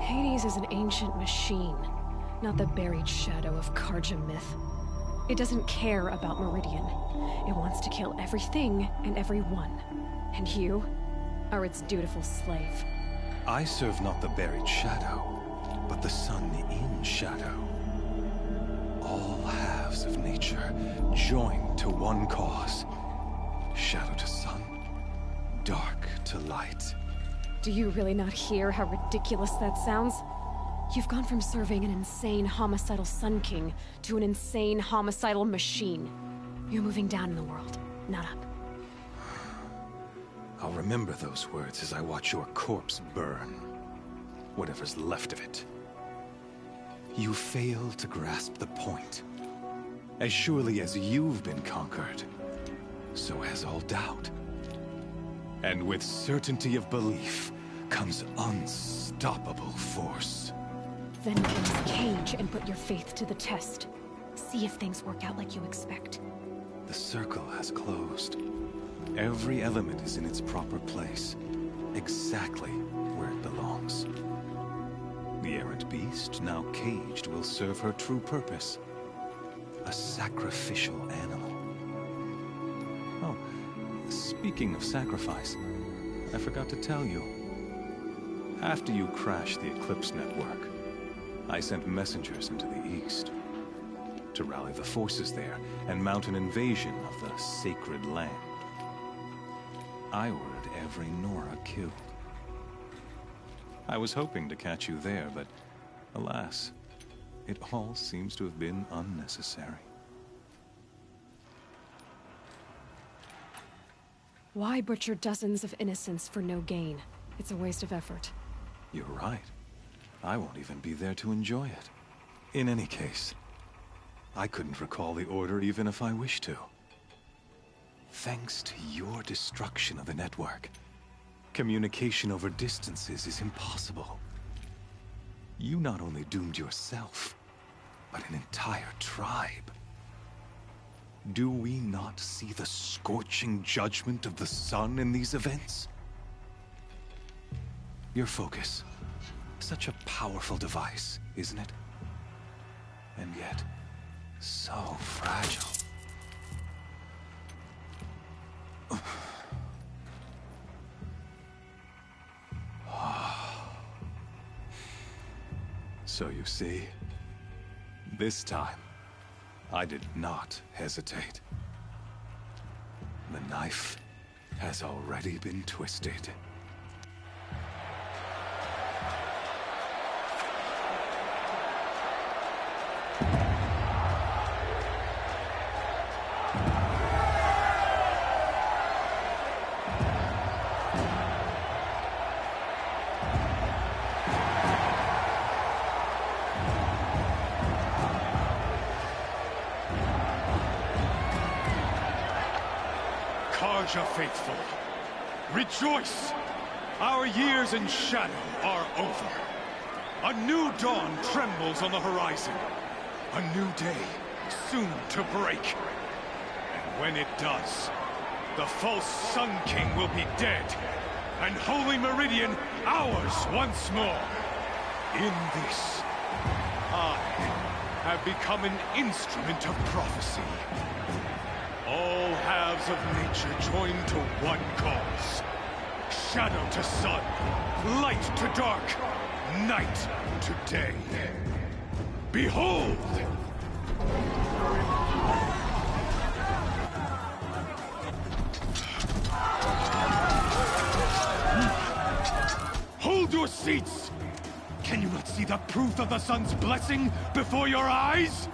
Hades is an ancient machine, not the buried shadow of Carja myth. It doesn't care about Meridian. It wants to kill everything and everyone. And you are its dutiful slave. I serve not the buried shadow, but the sun in shadow. All halves of nature joined to one cause. Shadow to sun, dark to light. Do you really not hear how ridiculous that sounds? You've gone from serving an insane homicidal Sun King to an insane homicidal machine. You're moving down in the world, not up. I'll remember those words as I watch your corpse burn. Whatever's left of it. You fail to grasp the point. As surely as you've been conquered, so has all doubt. And with certainty of belief comes unstoppable force. Then get in this cage and put your faith to the test. See if things work out like you expect. The circle has closed. Every element is in its proper place, exactly where it belongs. The errant beast, now caged, will serve her true purpose. A sacrificial animal. Oh, speaking of sacrifice, I forgot to tell you. After you crashed the Eclipse network, I sent messengers into the east to rally the forces there and mount an invasion of the sacred land. I ordered every Nora killed. I was hoping to catch you there, but alas, it all seems to have been unnecessary. Why butcher dozens of innocents for no gain? It's a waste of effort. You're right. I won't even be there to enjoy it. In any case, I couldn't recall the order even if I wished to. Thanks to your destruction of the network, communication over distances is impossible. You not only doomed yourself, but an entire tribe. Do we not see the scorching judgment of the sun in these events? Your focus. Such a powerful device, isn't it? And yet, so fragile. So you see, this time, I did not hesitate. The knife has already been twisted. Carja faithful, rejoice! Our years in shadow are over. A new dawn trembles on the horizon. A new day soon to break. And when it does, the false Sun King will be dead, and Holy Meridian ours once more. In this, I have become an instrument of prophecy. All halves of nature join to one cause. Shadow to sun, light to dark, night to day. Behold! Hold your seats! Can you not see the proof of the sun's blessing before your eyes?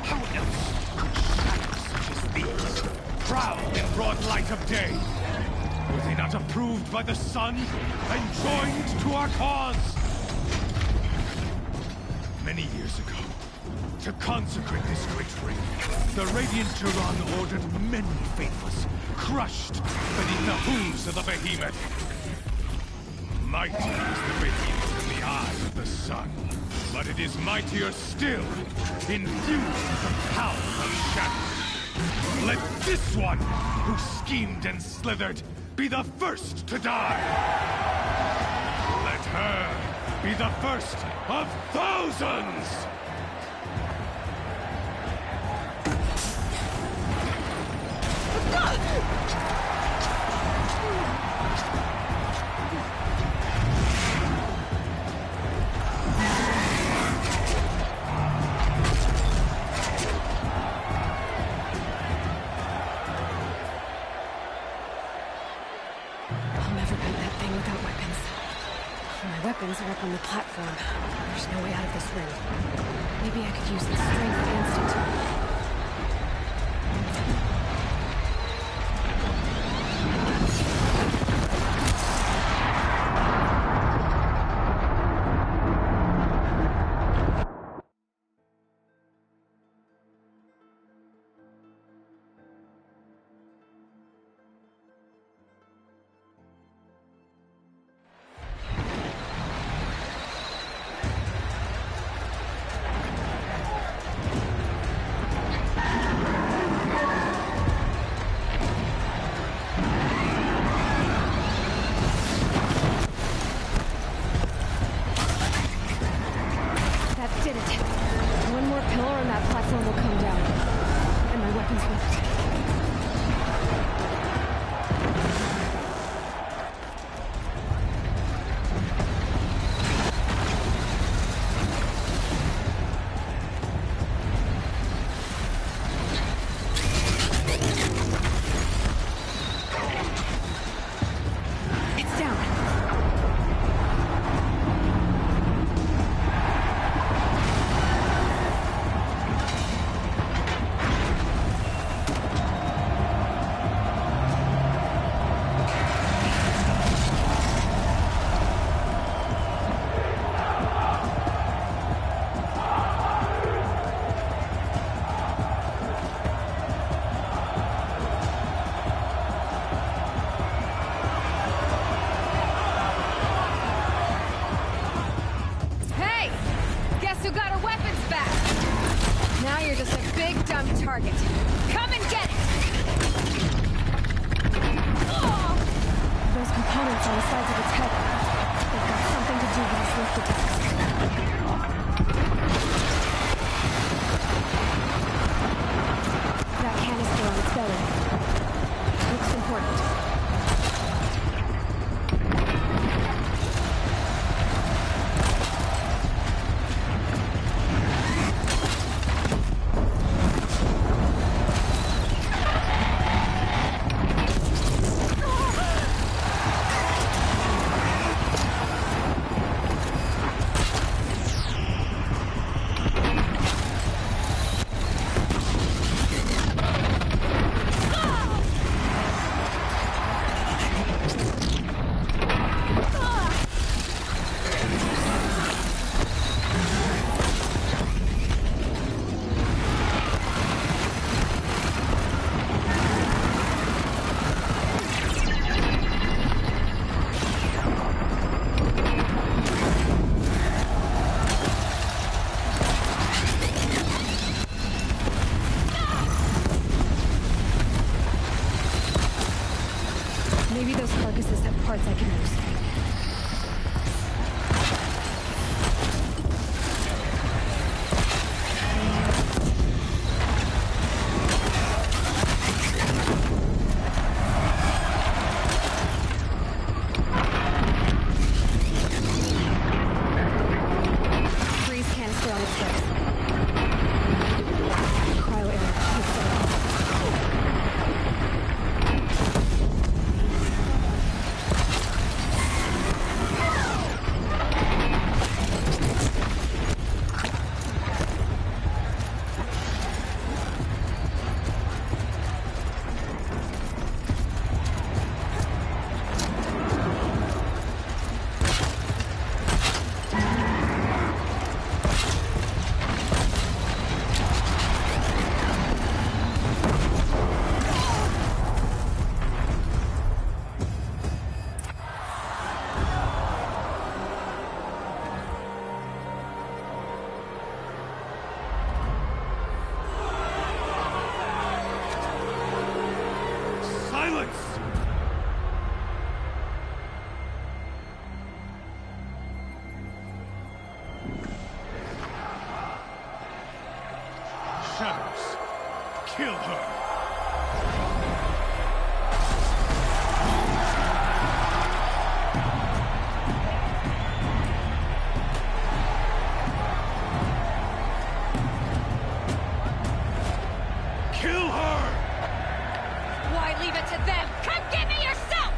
How else could shadows such as these, proud in broad light of day, were they not approved by the sun and joined to our cause? Many years ago, to consecrate this great ring, the Radiant Turan ordered many faithless, crushed beneath the hooves of the behemoth. Mighty is the radiance in the eye of the sun. But it is mightier still, infused with the power of shadow. Let this one, who schemed and slithered, be the first to die! Let her be the first of thousands! Weapons are up on the platform. There's no way out of this ring. Maybe I could use the strength instant. Target. Come and get it! Those components on the sides of its head. They've got something to do with its lift attacks. That canister on its belly. Looks important. Maybe those carcasses have parts I can use. Freeze canister on its face. Cryo area. Silence! Shadows, kill her! Kill her! Why leave it to them? Come get me yourself!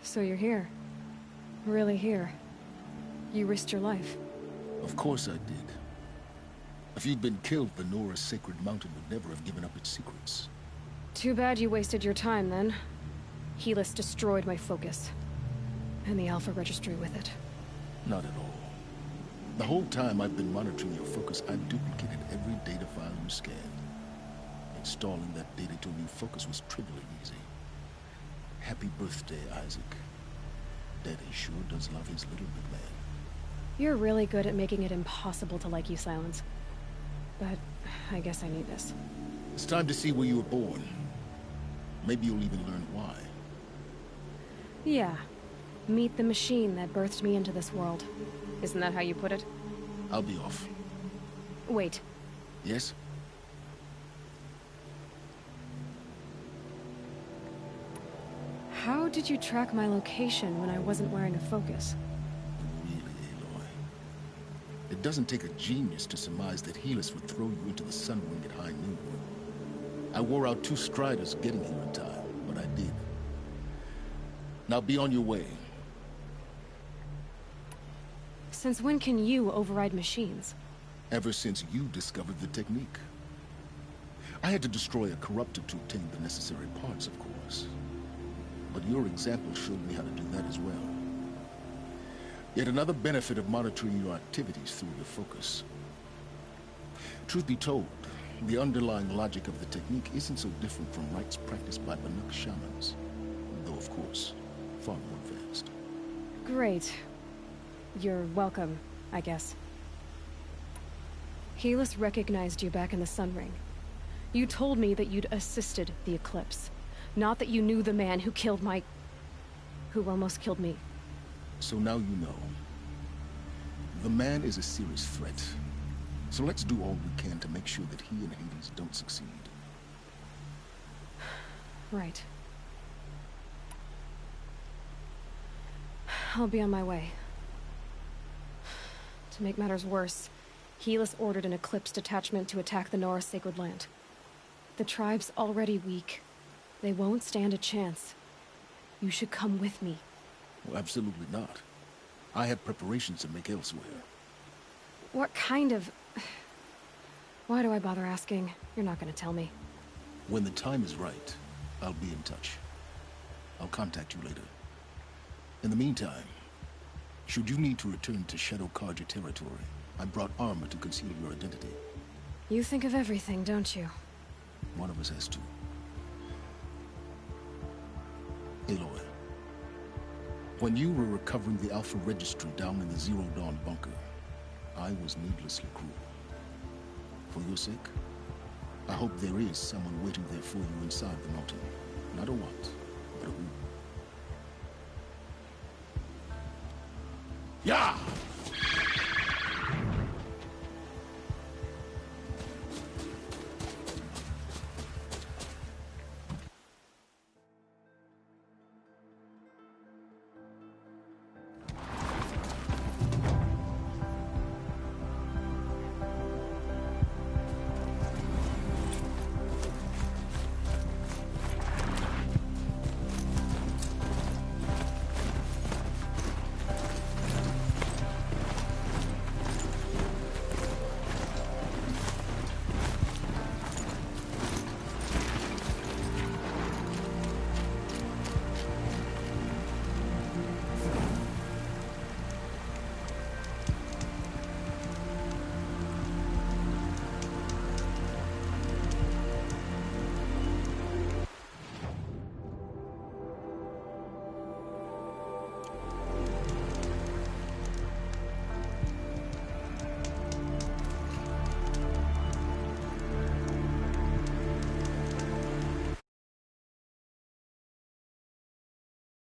So you're here. Really here. You risked your life. Of course I did. If you'd been killed, the Nora's Sacred Mountain would never have given up its secrets. Too bad you wasted your time, then. Helis destroyed my focus. And the Alpha Registry with it. Not at all. The whole time I've been monitoring your focus, I've duplicated every data file you scanned. Installing that data to a new focus was trivially easy. Happy birthday, Isaac. Daddy sure does love his little big man. You're really good at making it impossible to like you, Silence. But I guess I need this. It's time to see where you were born. Maybe you'll even learn why. Yeah. Meet the machine that birthed me into this world. Isn't that how you put it? I'll be off. Wait. Yes? How did you track my location when I wasn't wearing a focus? Really, Aloy? It doesn't take a genius to surmise that Helis would throw you into the Sunwing at high noon. I wore out 2 Striders getting here in time, but I did. Now be on your way. Since when can you override machines? Ever since you discovered the technique. I had to destroy a corruptor to obtain the necessary parts, of course. But your example showed me how to do that as well. Yet another benefit of monitoring your activities through your focus. Truth be told, the underlying logic of the technique isn't so different from rites practiced by Banuk shamans. Though, of course, far more advanced. Great. You're welcome, I guess. Helis recognized you back in the Sunring. You told me that you'd assisted the Eclipse. Not that you knew the man who killed who almost killed me. So now you know. The man is a serious threat. So let's do all we can to make sure that he and Hades don't succeed. Right. I'll be on my way. To make matters worse, Helis ordered an Eclipse detachment to attack the Nora Sacred Land. The tribe's already weak. They won't stand a chance. You should come with me. Well, absolutely not. I have preparations to make elsewhere. What kind of... Why do I bother asking? You're not gonna tell me. When the time is right, I'll be in touch. I'll contact you later. In the meantime, should you need to return to Shadow Carja territory, I brought armor to conceal your identity. You think of everything, don't you? One of us has to. Aloy, when you were recovering the Alpha Registry down in the Zero Dawn bunker, I was needlessly cruel. For your sake, I hope there is someone waiting there for you inside the mountain. Not a what, but a who. Yeah!